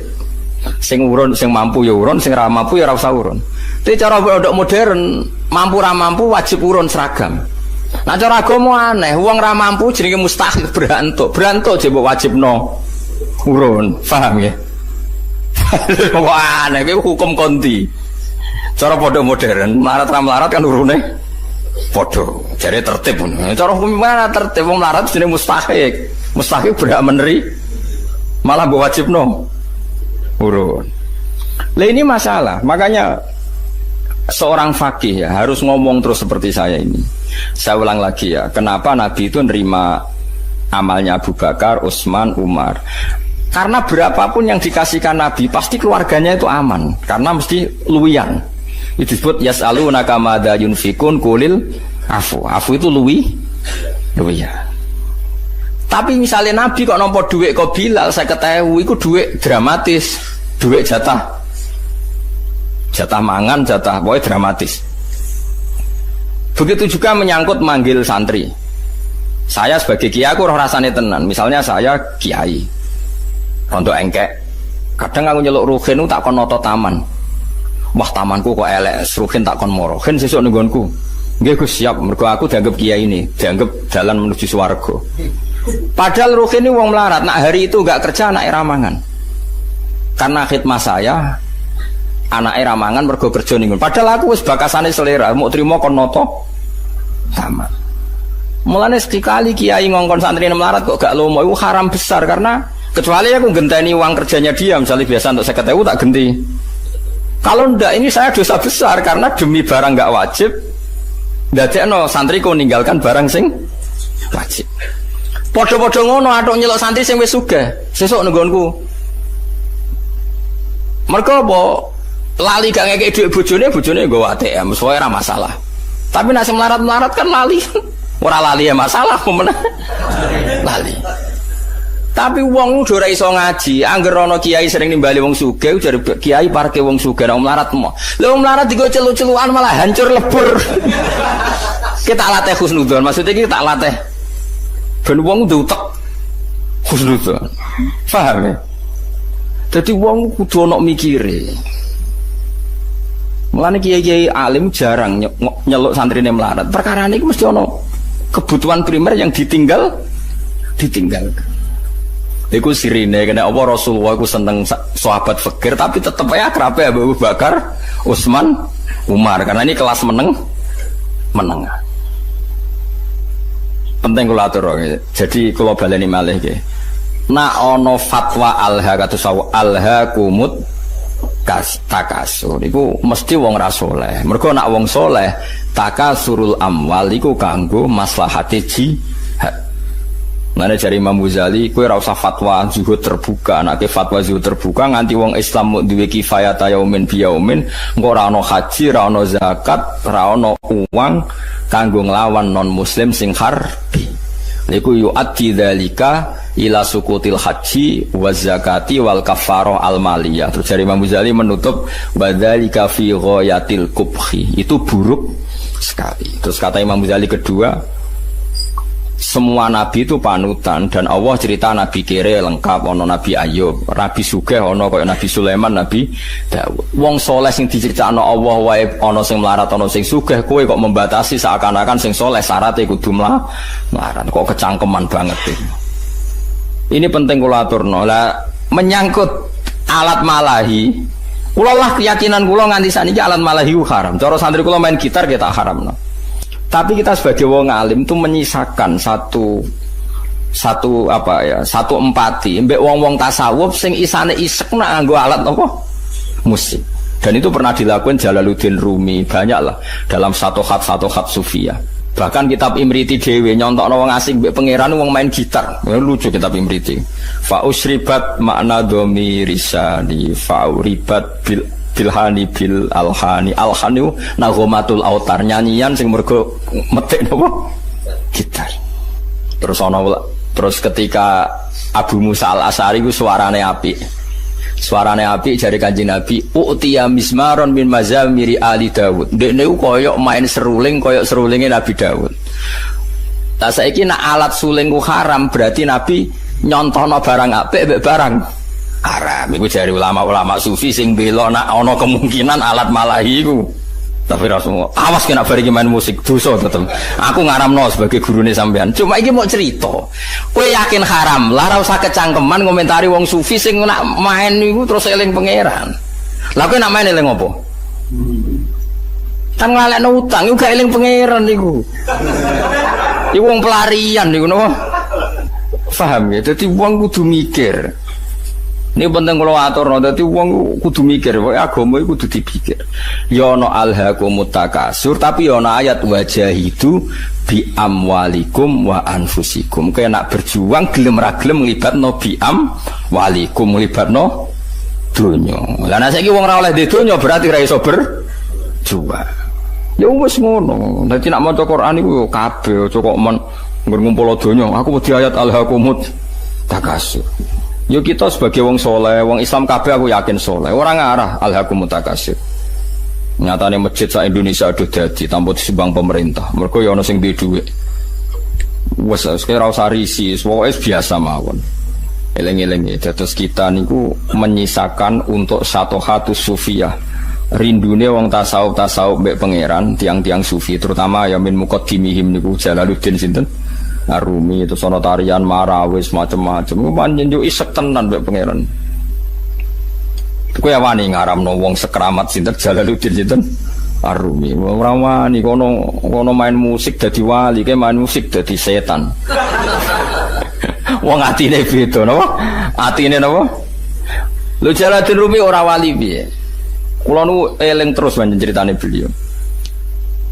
Sing urun, sing mampu ya urun, sing ra mampu ya ra usah urun. Tapi cara pondok modern, mampu ra mampu wajib urun seragam. Nah cara agama aneh, wong ra mampu jenenge mustahil berantuk. Berantuk aja mbok wajibno urun. Paham ya? Wah, aneh kuwi hukum konti. Cara pondok modern, melarat ra melarat kan urune padha. Jare tertib ngono. Cara hukum mana tertib wong melarat jenenge mustahil. Mustahil berhak meneri malah mbok wajibno urun. Lah ini masalah. Makanya seorang fakih ya harus ngomong terus seperti saya ini. Saya ulang lagi ya, kenapa Nabi itu nerima amalnya Abu Bakar, Utsman, Umar? Karena berapapun yang dikasihkan Nabi pasti keluarganya itu aman, karena mesti luwian. Itu disebut yas'alunaka madza yunfikun qulil afu. Afu itu luwian. Tapi misalnya Nabi kok nampa dhuwit kok Bilal 50.000 iku dhuwit dramatis, dhuwit jatah mangan, jatah pokoknya dramatis. Begitu juga menyangkut manggil santri. Saya sebagai kiai aku roh rasane tenan. Misalnya saya kiai rontok engkek, kadang aku nyeluk ruhin tak kon noto taman. Wah tamanku kok elek, ruhin tak kon moro. Ruhin sesuk ning nggonku. Nggih Gus siap, mergo aku dianggap kiai ini, dianggap jalan menuju swarga. Padahal ruhin ini wong melarat, nak hari itu enggak kerja anak ramangan. Karena khidmah saya anak ramangan mergo kerja ning nggon. Padahal aku wis bakasane selera, mau trimo kon noto taman. Mulane sekali kiai ngongkon santri melarat kok gak lomo, itu haram besar karena kecuali aku genteni uang kerjanya dia, misalnya biasa untuk 50.000 tak genti. Kalau ndak ini saya dosa besar karena demi barang gak wajib ndadekno santri kok ninggalkan barang sing wajib. Padha-padha ngono atok nyelok santri sing wis sugih, sesuk nggonku. Mergo apa? Lali gak ngekek dhuwit bojone nggo ATM, suwe ora masalah. Tapi nek melarat-melarat kan lali. Ora lali ya masalah pemenang. Lali. Tapi wong udah ora iso ngaji, angger ana kiai sering nimbali wong sugih, jare kiai parke wong sugih wong melarat mo. Lha wong melarat digo celu-celukan malah hancur lebur. Kita latih husnudzon, maksudnya kita latih ben wong ndek husnudzon. Paham ya? Dadi wong kudu ana mikire. Mulane kiai-kiai alim jarang nyeluk santrine melarat. Perkara niku mesti ana kebutuhan primer yang ditinggalkan. Iku sirine kena apa Rasulullah iku seneng sahabat fakir tapi tetep ae akrabe Abu Bakar, Utsman, Umar karena ini kelas menengah. Penting kula atur. Jadi kula baleni malih nggih. Nak ana fatwa alha kados alha kumut takasur iku mesti wong ra saleh. Mergo nak wong saleh takasurul amwal iku kanggo maslahate jihad. Mane jare Imam Ghazali kowe ora usah fatwa zuhud terbuka. Nek fatwa zuhud terbuka nganti wong Islam mung duwe kifayat yaumin biyaumin, engko ora ana haji, ora ana zakat, ora ana uang kanggo nglawan non muslim sing harbi. Niku yu'addi dzalika ila sukutil haji wa zakati wal kafarah al maliyah. Terus dari Imam Ghazali menutup badzalika fi ghayatil kubhi. Itu buruk sekali. Terus kata Imam Ghazali kedua, semua nabi itu panutan dan Allah cerita nabi kere lengkap, ono nabi Ayub, nabi sugih ono kaya nabi Sulaiman, nabi Daud. Wong soleh sing diceritakno Allah wae ono sing melarat, ono sing sugih, kowe kok membatasi seakan-akan sing soleh syaratnya kudu melarat. Kok kecangkeman banget iki. Ini penting kula aturno. Lah menyangkut alat malahi, kula lah keyakinan kula nganti saniki alat malahi haram. Cara santri kula main gitar kita haramno. Tapi kita sebagai wong alim itu menyisakan satu satu apa ya, satu empati mbek wong-wong tasawuf sing isane isek nak nganggo alat apa musik. Dan itu pernah dilakukan Jalaluddin Rumi, banyak lah dalam satu khat sufia. Bahkan kitab Imriti dewe nyontokno wong asing mbek pangeran wong main gitar. Lucu kitab Imriti. Fa usribat makna domi risani fa uribat bilhani bil alhani. Alhani naghomatul autar, nyanyian sing mergo metik napa gitar. Terus ketika Abu Musa al-Asy'ari ku suarane apik. Suarane apik jare Kanjeng Nabi, "U'tiya mismaron min mazamiri ali Daud." Ndekne ku koyok main seruling koyok serulinge Nabi Daud. Lah saiki nek alat suling ku haram, berarti Nabi nyontono barang apik mbek barang haram. Iku jare ulama-ulama sufi sing bela nek ana kemungkinan alat malahi iku. Tapi Rasulullah, awas kena bari main musik dosa tetep. Aku ngaramno sebagai gurune sampean. Cuma iki mau cerita. Kowe yakin haram, lah ora usah kecangkeman komentari wong sufi sing nak main niku terus eling pangeran. Lah kowe nak main eling apa? Kan ngalekno utang iku gak eling pangeran niku. Iku wong pelarian niku napa? Paham ya? Dadi wong kudu mikir. Ini penting kalau aturno, dadi wong kudu mikir, agama iku kudu dipikir. Ya ana alhaqumut takasur, tapi ya ana ayat wajahidu bi amwalikum wa anfusikum. Kaya nak berjuang gelem ra gelem nglibatno bi amwalikum, nglibatno donya. Lah nek saiki wong ora oleh di donya berarti ra iso berjuang. Ya wis ngono. Dadi nak maca Quran iku kabeh aja kok men ngumpul donya. Aku wedi ayat alhaqumut takasur. Yo kita sebagai wong soleh, wong Islam kabeh aku yakin soleh. Orang ngarah alhaqumut takasur. Nyatane masjid sak Indonesia aduh dadi tanpa disumbang pemerintah. Mergo ya ana sing duwe dhuwit. Wes ora usah risi, pokoke biasa mawon. Eleng-eleng ya, terus kita niku menyisakan untuk satu hatus sufiyah. Rindune wong tasawuf mbek pangeran, tiang-tiang sufi terutama ya min muqaddimihim niku Jalaluddin sinten? Arumi itu sono tarian marawis macam-macam pancen yo isek tenan mbek pangeran. Kowe wani ngaramno wong sekramat sinten Jalaluddin sinten Arumi. Ora wani kono main musik dadi wali, kae main musik dadi setan. Wong atine beda napa? Atine napa? Lho Jalaluddin Rumi ora wali piye? Kula nu eling terus panjen critane beliau.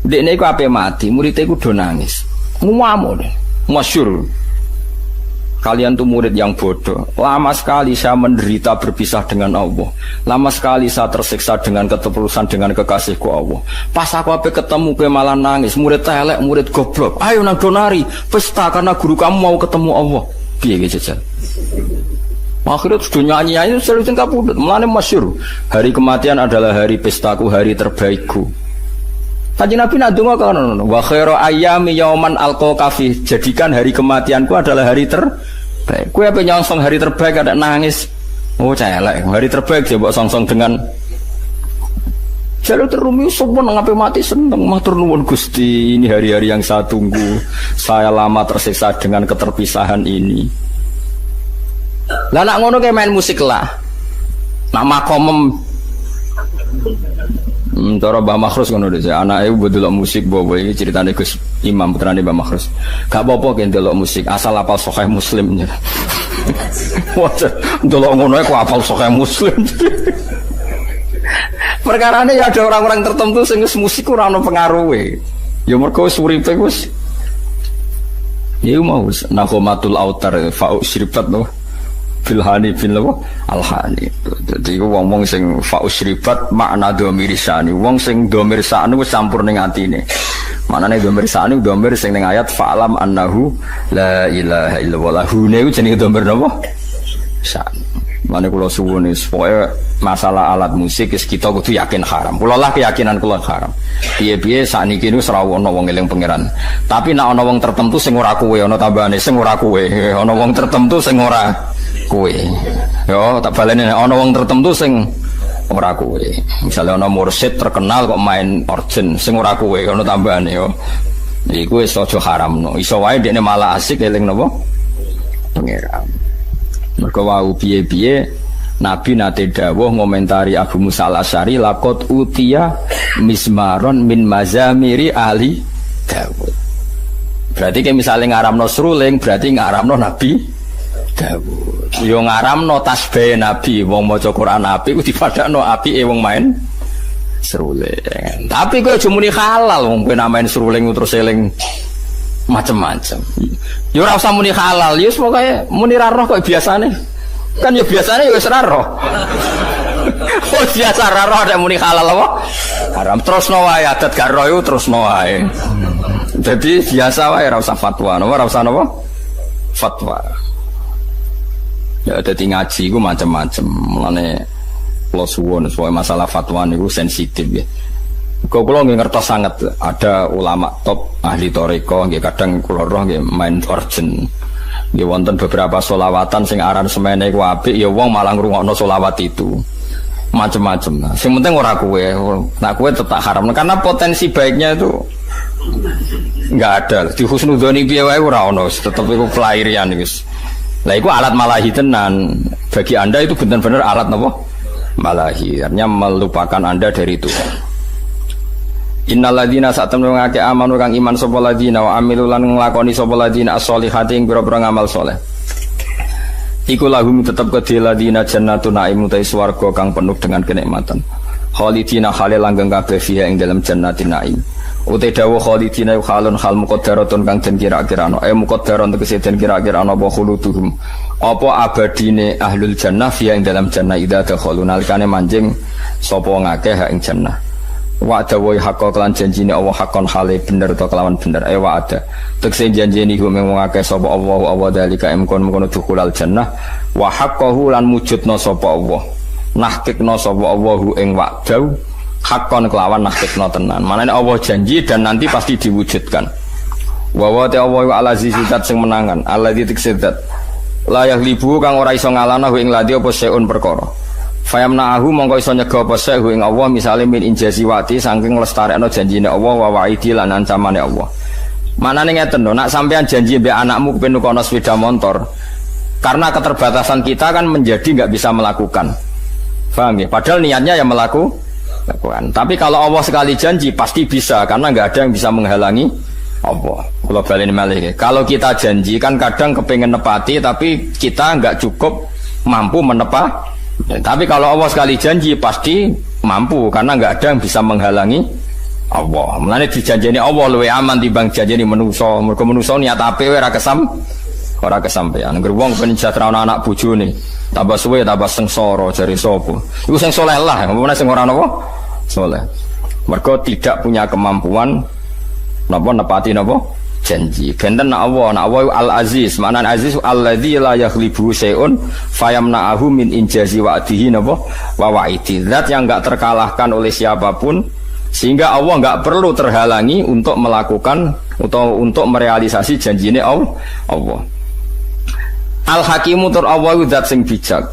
Dekne iku ape mati, murid iku do nangis. Ngomong masyhur. Kalian tuh murid yang bodoh. Lama sekali saya menderita berpisah dengan Allah. Lama sekali saya tersiksa dengan ketulusan dengan kekasihku Allah. Pas aku ape ketemu kowe malah nangis. Murid elek, murid goblok. Ayo nang donari pesta karena guru kamu mau ketemu Allah. Piye ge jajal? Akhirnya sudah nyanyi-nyanyi sering kapundhut. Mulane masyhur. Hari kematian adalah hari pestaku, hari terbaikku. Kanjeng Nabi nak donga kono, wa khairu ayyami yauman alqa fi. Jadikan hari kematianku adalah hari terbaik. Kowe ape nyongsong hari terbaik ada nangis. Oh celek, hari terbaik dia mbok songsong dengan Jalaluddin Rumi sopan ngapain mati seneng matur nuwun Gusti, ini hari-hari yang saya tunggu. Saya lama tersiksa dengan keterpisahan ini. Lah nak ngono kayak main musik lah. Nak makomem cara Mbah Makhrus ngono dhewe. Anake ndelok musik bobo iki ceritane Gus Imam putrane Mbah Makhrus. Gak apa-apa ki ndelok musik asal apal Sahih Muslim. Wah, ndelok ngono kok apal Sahih Muslim. Perkarane ya ada orang-orang tertentu sing musik ora ono pengaruhe. Ya mergo uripe wis ya mau nakomatul autar fa'u syribat no bilhani bin lawa alhani. Jadi wong-wong sing fa'u syribat makna dhamir sani. Wong sing dhamir sani wis campur ning atine. Maknane dhamir sani dhamir sing ning ayat fa'lam annahu la ilaha illallah. Hune iku jenenge dhamir napa? Sani. Mane kula suwun wis pokoke masalah alat musik wis kita kudu yakin haram. Kula lah keyakinan kula haram. Piye-piye sakniki niku ora ono wong eling pangeran. Tapi nek ana wong tertentu sing ora kowe, ana tambahane sing ora kowe. Ana wong tertentu sing ora kowe. Yo tak baleni ana wong tertentu sing ora kowe. Misale ana mursyid terkenal kok main organ sing ora kowe, ana tambahane yo. Iku wis aja haramno. Iso wae dekne malah asik eling napa? Pangeran. Mergo wau piye-piye Nabi nate dawuh ngomentari Abu Musa al-Asy'ari laqad utiya mismaron min mazamiri ali Daud. Berarti kayak misalnya ngaramno seruling, berarti ngaramno Nabi Dawud. Yo ngaramno tasbih Nabi, wong maca Quran apik ku dipadakno apike wong main seruling. Tapi kowe aja muni halal wong kowe namain seruling terus eling macem-macem. Yo ora usah muni halal, yo pokoke muni ra roh kok biasane. Kan yo biasane yo wis ra roh. Oh biasa ra roh nek muni halal apa? Haram terusno wae adat gak roh iku terusno wae. Jadi biasa wae ora usah fatwa, ora usah napa? Fatwa. Ya dadi ngaji iku macam-macam. Mulane kula suwun supaya masalah fatwa niku sensitif ya. Kula nggih ngertos sanget ada ulama top ahli thariqah nggih kadang kula roh nggih main urgent. Nggih wonten beberapa sholawatan sing aransemene iku apik ya wong malah ngrungokno sholawat itu. Macam-macam. Sing penting ora kowe. Nah kowe tetap haram karena potensi baiknya itu enggak ada. Di husnudzoni piye wae ora ono, tetep iku pelarian wis. Lah iku alat malahi tenan. Bagi Anda itu benar-benar alat napa? Malahi. Artinya melupakan Anda dari itu. Innal ladzina satamnu ngake amanu kang iman sapa ladzina wa amilu lan nglakoni sapa ladzina as-solihati ing pira-pira ngamal saleh. Iku lahum tetep kedhe ladzina jannatun naim utai swarga kang penuh dengan kenikmatan. Khalidina halil langgeng kabeh fiha ing dalam jannatin naim. Utai dawuh khalidina khalun hal muqaddaratun kang den kira-kirano muqaddaron tegese den kira-kirano apa khuluduhum apa abadine ahlul jannah fiha ing dalam jannah idza dakhalun nalikane manjing sapa ngakeh ha ing jannah. Wa dawa hakka kelan janjine Allah hakon hale bener to kelawan bener wa ada tegese janjine hum wong akeh sapa Allah wa dalika mkono dukhulal jannah wa haqqahu lan mujudna sapa Allah nahkikna sapa Allahu ing wa'dau hakon kelawan nahkikna tenan manane Allah janji dan nanti pasti diwujudkan wa wa ta Allah al aziz zat sing menangan alladzi tiksedat la yaghlibu kang ora iso ngalahno ing ladhi apa seun perkara fayamna'ahu mongko iso nyega apa sek ing Allah misale min injazi wati saking lestarekno janjine Allah wa wa'idi lan ancamane Allah. Manane ngeten lho, nak sampean janji mbek anakmu kepen nukono sepeda motor. Karena keterbatasan kita kan menjadi enggak bisa melakukan. Paham ya? Padahal niatnya ya melakukan. Tapi kalau Allah sekali janji pasti bisa karena enggak ada yang bisa menghalangi Allah. Kalau baleni malih. Kalau kita janji kan kadang kepengen nepati tapi kita enggak cukup mampu menepati. Ya, tapi kalau Allah sekali janji pasti mampu karena nggak ada yang bisa menghalangi Allah. Mulane dijanjeni Allah luwih aman timbang janjeni manusa. Mergo manusa niat apik ora kesampean. Ngger wong ben sejahtera anak bojone, tambah suwe tambah sengsara jare sapa. Iku sing saleh lah, umpamane sing ora napa saleh. Mergo tidak punya kemampuan napa nepati napa janji. Benten Allah al-aziz, makna aziz alladzi la yaghlibu syai'un fayamna'ahu min injazi wa'dihi napa wa wa'idi. Zat yang enggak terkalahkan oleh siapapun sehingga Allah enggak perlu terhalangi untuk melakukan atau untuk merealisasi janjine Allah. Al-Hakimu tur Allah zat sing bijak.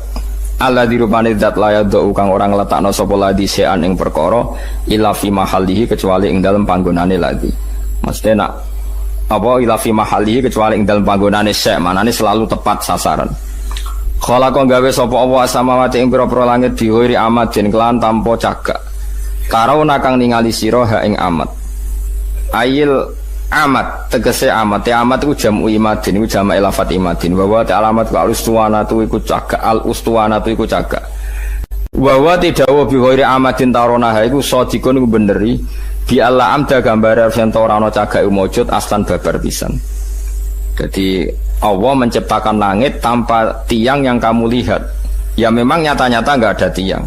Alladzi rupane zat la yadau kang orang letakno sapa ladi sean ing perkara ila fi mahallihi kecuali ing dalem panggonane ladi. Mesti nak apa ila fi mahalihi kecuali ing dalem panggonane syek manane selalu tepat sasaran. Khalaqa gawe sapa Allah samawati ing pira-pira langit diwiri amadin kelan tanpa cagak. Karauna kang ningali sira ha ing amad. Ail amad tegese amad. Amad iku jamu imadin iku jamak lafat imadin. Wa ta alamat ka ustuwanatu iku cagak al ustuwanatu iku cagak. Wa tidak wa bi ghairi amadin tarona ha iku sadikun iku beneri. Bi Allah amda gambar yang ora ana cagake mujud aslan babar pisan. Jadi Allah menciptakan langit tanpa tiang yang kamu lihat. Ya memang nyata-nyata enggak ada tiang.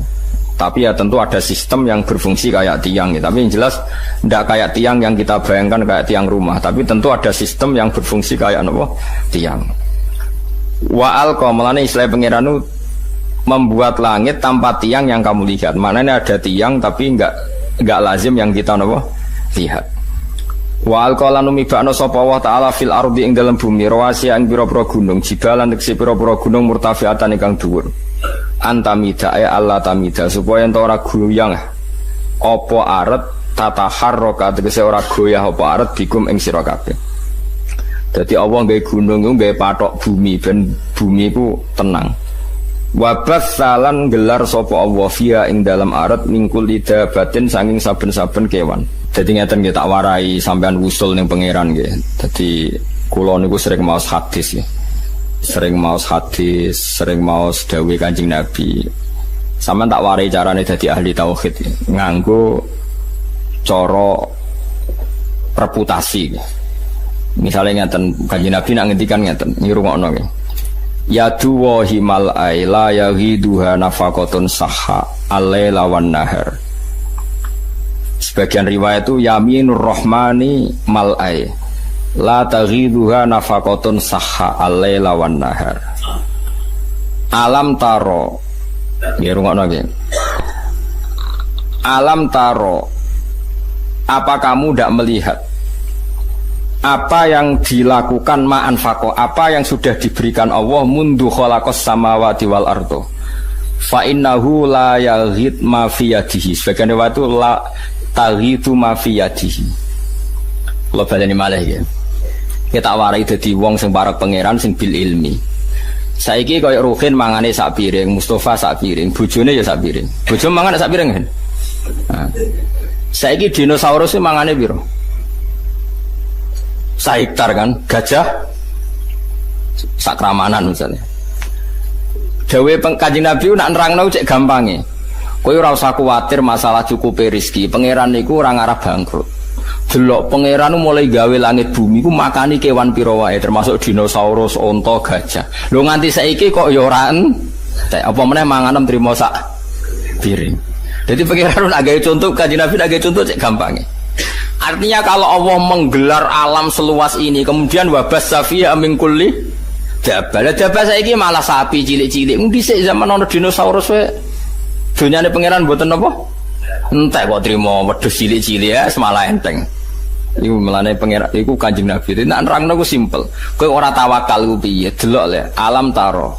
Tapi ya tentu ada sistem yang berfungsi kayak tiang ya. Tapi yang jelas enggak kayak tiang yang kita bayangkan kayak tiang rumah, tapi tentu ada sistem yang berfungsi kayak apa? Tiang. Wa alqamalane istilah pengiranu membuat langit tanpa tiang yang kamu lihat. Maknanya ada tiang tapi enggak lazim yang kita lihat. Wa alqalanu mibakna sapa wa ta'ala fil ardi ing dalam bumi rawasi ing pira-pira gunung jibalan tegese pira-pira gunung murtafiatan ingkang dhuwur. Antamida Allah tamida supaya ento ora goyang apa aret tataharraka tegese ora goyah apa aret bikum ing sira kabeh. Dadi Allah nggawe gunung iku nggawe patok bumi ben bumi iku tenang. Wabas salan gelar sapa Allah fiha ing dalam arat mingkul lidabatin saking saben-saben kewan. Dadi ngeten nggih tak warai sampean usul ning pangeran nggih. Dadi kula niku sering maos hadis ya. Sering maos hadis, sering maos dawuh Kanjeng Nabi. Sampeyan tak warai carane dadi ahli tauhid ya. Nganggo cara reputasi. Misalnya ngeten Kanjeng Nabi nak ngendikan ngeten, ngrungokno nggih. Yadu wahi mal'ai la yaghiduha nafaqatun sahha al-laila wan nahar. Sebagian riwayat itu yaminur rahmani mal'ai la taghiduha nafaqatun sahha al-laila wan nahar. Alam taro nggih rungokno nggih. Alam taro, apa kamu tidak melihat apa yang dilakukan ma'anfaqo, apa yang sudah diberikan Allah mundu khalaqas samawati wal ardo fa innahu la yaghid ma fi yadihi. Sebagian riwayat itu la taghidu ma fi yadihi. Kula baleni malih ya. Kita warai dadi wong sing parek pangeran sing bil ilmi. Saiki kaya Ruhin mangane sak piring, Mustafa sak piring, bojone ya sak piring. Bojo mangan sak piring kan. Nah. Saiki dinosaurus mangane piro? Saiktar kan, gajah sakramanan misalnya. Dawe Kanjeng Nabi nak nerangno cek gampange. Kowe ora usah kuwatir masalah cukupe rezeki. Pangeran niku ora ngarep bangkrut. Delok pangeran mulai gawe langit bumi ku makani kewan pira wae termasuk dinosaurus, onta, gajah. Lho nganti saiki kok ya ora entek. Apa meneh manganem trimo sak piring. Jadi pangeran nak gawe contoh Kanjeng Nabi nak gawe contoh cek gampange. Artinya kalau Allah menggelar alam seluas ini, kemudian wabas safiya min kulli dabal. Dabal saiki malah sapi cilik-cilik. Dhisik zaman ana dinosaurus wae. Dunyane pangeran mboten apa? Entek kok trimo wedhus cilik-cilik ya semalah enteng. Iku melane pangeran iku Kanjeng Nabi. Nek nerangno ku simpel. Kowe ora tawakal ku piye? Delok le alam taro.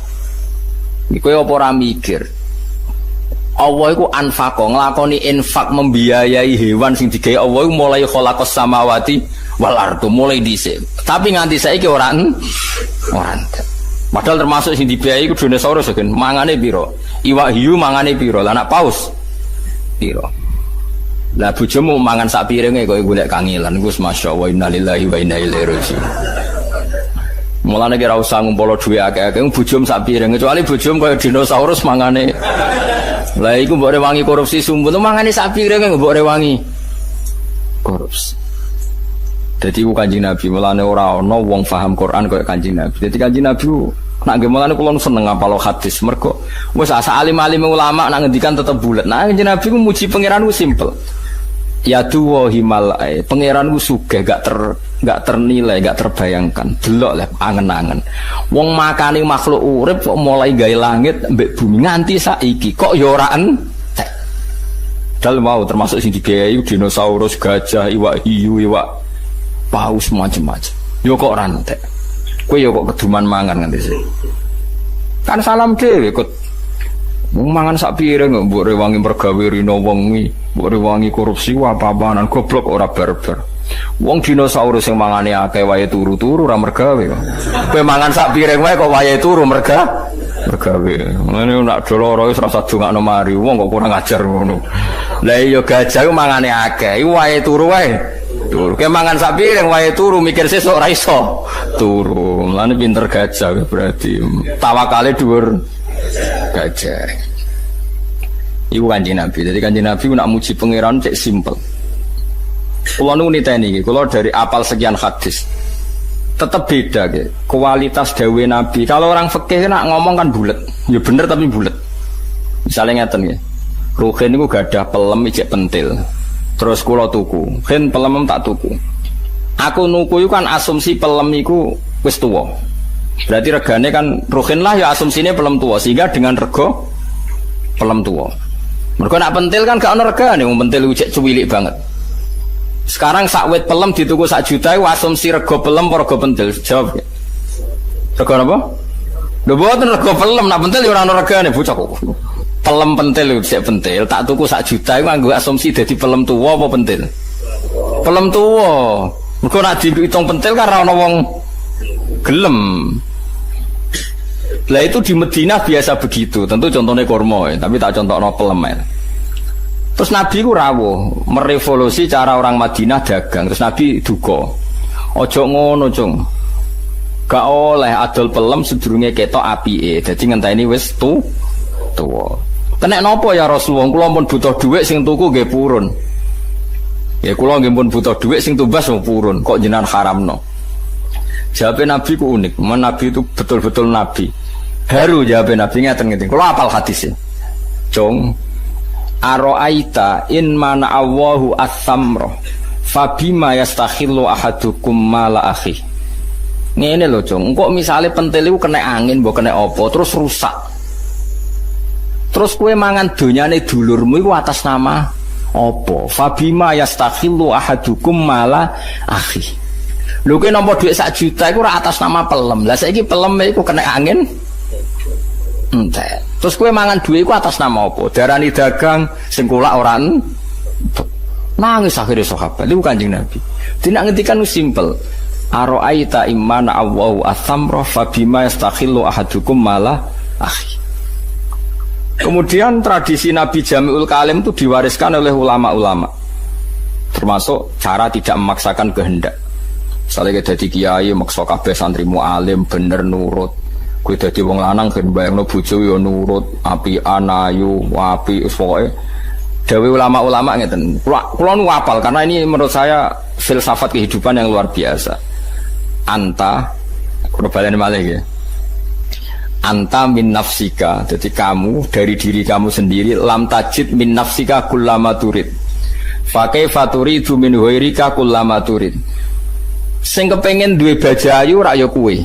Kowe apa ora mikir? Allah iku anfaqo nglakoni infak membiayai hewan sing digawe Allah iku mulai khalaqas samawati wal ardu mulai dhisik. Tapi nganti saiki ora entek. Padahal termasuk sing dibiayai iku dinosaurus kan mangane pira? Iwak hiu mangane pira? Lah anak paus pira? Lah bojomu mangan sak piringe kok golek kangilan iku masyaallah innalillahi wa inna ilaihi raji'un. Mulane kira usah ngumpul duwe akeh-akeh bojom sak piring kecuali bojom kaya dinosaurus mangane. Lah iku mbok rewangi korupsi sumpun mangane sak piring mbok rewangi korupsi. Dadi ku Kanjeng Nabi mulane ora ana wong paham Quran kaya Kanjeng Nabi. Dadi Kanjeng Nabi nak nggih mulane kula seneng ngapal hadis mergo wis asa alim-alim ulama nak ngendikan tetep bulet. Nah Kanjeng Nabi ku muji pangeran ku simpel. Ya duwa himalai pangeran ku sugih gak ternilai, gak terbayangkan. Delok lah angen-angen. Wong makani makhluk urip kok mulai gawe langit mbek bumi nganti saiki kok ya ora entek. Dal mau termasuk sing digawe dinosaurus, gajah, iwak hiu, iwak paus macam-macam. Yo kok ora entek. Kowe yo kok keduman mangan nganti sik. Kan salam dhewe kok mangan sak piring mbok rewangi mergawe rino wong iki, mbok rewangi korupsi apa-apaan goblok ora barbar. Wong dinosaurus sing mangane akeh wae turu-turu ora mergawe kok. Kowe mangan sak piring wae kok wae turu mergawe. Ngene nak doloro wis rasa dongakno mari wong kok kurang ajar ngono. Lah iya gajah mangane akeh, iki wae turu wae. Turu. Kowe mangan sak piring wae turu mikir sesuk ora iso turu. Mulane pinter gajah berarti tawakale dhuwur gajah. Iku Kanjeng Nabi. Jadi Kanjeng Nabi nak muji pangeran cek simpel. Kula nu niteni iki, kula dari apal sekian hadis. Tetap beda ge. Kualitas dawuh Nabi. Kalau orang fikih nak ngomong kan bulet. Ya bener tapi bulet. Misalnya ngeten nggih. Ruhin niku gadah pelem ijek pentil. Terus kula tuku. Hen pelem tak tuku. Aku nuku iku kan asumsi pelem iku wis tuwa. Berarti regane kan ruhin lah ya asumsine pelem tua sehingga dengan rego pelem tua. Mergo nak pentil kan gak ono regane, wong pentil iku cek cuwilik banget. Sekarang sak wit pelem dituku 1 juta iku asumsi rego pelem apa rego pentil? Jawab. Rego apa? Lho boten rego pelem, nak pentil ya ora ono regane bocah kok. Pelem pentil iku cek pentil, tak tuku 1 juta iku nganggo asumsi dadi pelem tua apa pentil? Pelem tua. Mergo nak diitung pentil kan ora ono wong gelem. Lah itu di Madinah biasa begitu. Tentu contohnya kurma, tapi tak contohno pelem. Terus Nabi ku rawuh merevolusi cara orang Madinah dagang. Terus Nabi duka. Ojo ngono, Cung. Gak oleh adol pelem sedurunge ketok apike. Dadi ngenteni wis tuwa. Kena napa ya Rasulullah? Kula pun butuh dhuwit sing tuku nggih purun. Ya kula nggih pun butuh dhuwit sing tumbas purun. Kok jenengan haramno? Jawab Nabi ku unik. Nabi itu betul-betul Nabi. Haru jawab Nabi ngeten-ngeten. Kula hafal hadisnya. Cung, aro'aita in mana Allahu as-samra fabima yastakhillu ahadukum mala akhi. Ngene lho, Cung. Engko misale pentil iku kena angin, mbok kena apa, terus rusak. Terus kowe mangan donyane dulurmu iku atas nama apa? Fabima yastakhillu ahadukum mala akhi. Lho kowe nampa dhuwit 1 juta iku ora atas nama pelem. Lah saiki pelem iku kena angin. Entek. Terus kowe mangan duwe iku atas nama apa? Darani dagang sing kulak ora nangis akhire sahabat. Iku Kanjeng Nabi. Dina ngendikan simpel. Aro'aita imana Allahu as-samra fabima yastakhillu ahadukum mala akhi. Kemudian tradisi Nabi Jami'ul Kalim itu diwariskan oleh ulama-ulama. Termasuk cara tidak memaksakan kehendak. Misalnya kita jadi kiai maksa kabeh santrimu alim bener nurut. Kowe dadi wong lanang ben bayangno bojo ya nurut, apian ayu, api pokoke. Dewe ulama-ulama ngeten. Kula nu hafal karena ini menurut saya filsafat kehidupan yang luar biasa. Anta kula baleni malih ya. Anta min nafsika, jadi kamu dari diri kamu sendiri lam tajid min nafsika kullama turid. Fa kaifa turidu min ghairika kullama turid. Sing kepengin duwe bajayu rak ya kowe.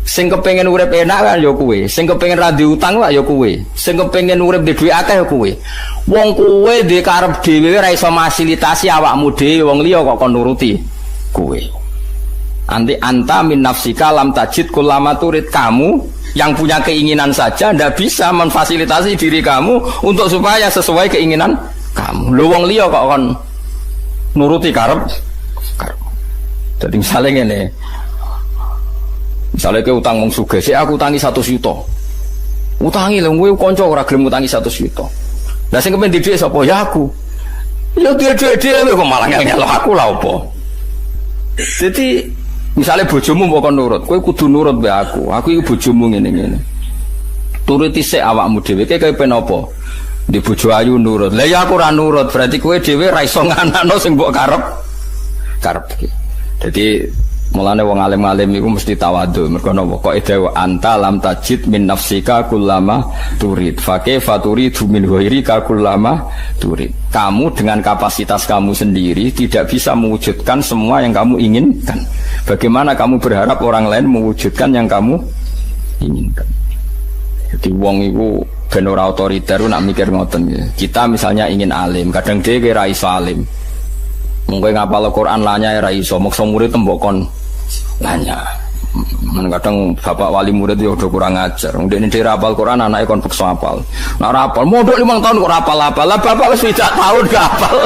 Sing kepengin urip enak kan ya kowe, sing kepengin ra diutang kok ya kowe, sing kepengin urip di dhuwit akeh ya kowe. Wong kowe ndek karep dhewe ora iso fasilitasi awakmu dhewe, wong liya kok kon nuruti kowe. Anti anta min nafsika lam tajid kullama turid. Kamu yang punya keinginan saja ndak bisa memfasilitasi diri kamu untuk supaya sesuai keinginan kamu. Lho wong liya kok kon nuruti karep. Jadi misalnya ngene. Misalnya ke utang wong sugih, sik aku utangi 100 juta. Utangi lho kowe kanca ora gelem utangi 100 juta. Lah sing kepen dhuwit sapa? Ya aku. Ya dhuwit dhewe kok malah ngel aku lha opo. Jadi misalnya bojomu mbok kon nurut, kowe kudu nurut mbek aku. Aku iki bojomu ngene-ngene. Turuti sik awakmu dhewe, kowe kepen apa? Di bojo ayu nurut. Lah ya aku ora nurut, berarti kowe dhewe ra iso nganakno sing mbok karep. Jadi mulane wong alim-alim iku mesti tawadhu. Mergo napa kok edawa anta lam tajid min nafsika kullama turid. Fa kaifa turidu min ghairika kullama turid. Kamu dengan kapasitas kamu sendiri tidak bisa mewujudkan semua yang kamu inginkan. Bagaimana kamu berharap orang lain mewujudkan yang kamu inginkan? Jadi wong iku ben ora otoriter nak mikir ngoten ya. Kita misalnya ingin alim, kadang dhewe ra iso alim. Mungkin ngapal Al-Quran lanya ya iso, maksa murid tembokon lanya. Kadang bapak wali murid ya udah kurang ajar. Mungkin dia rapal Quran anaknya kon paksa apal. Nak rapal, modok 5 tahun kok rapal-apal. Lah bapak wis 3 tahun gak apal.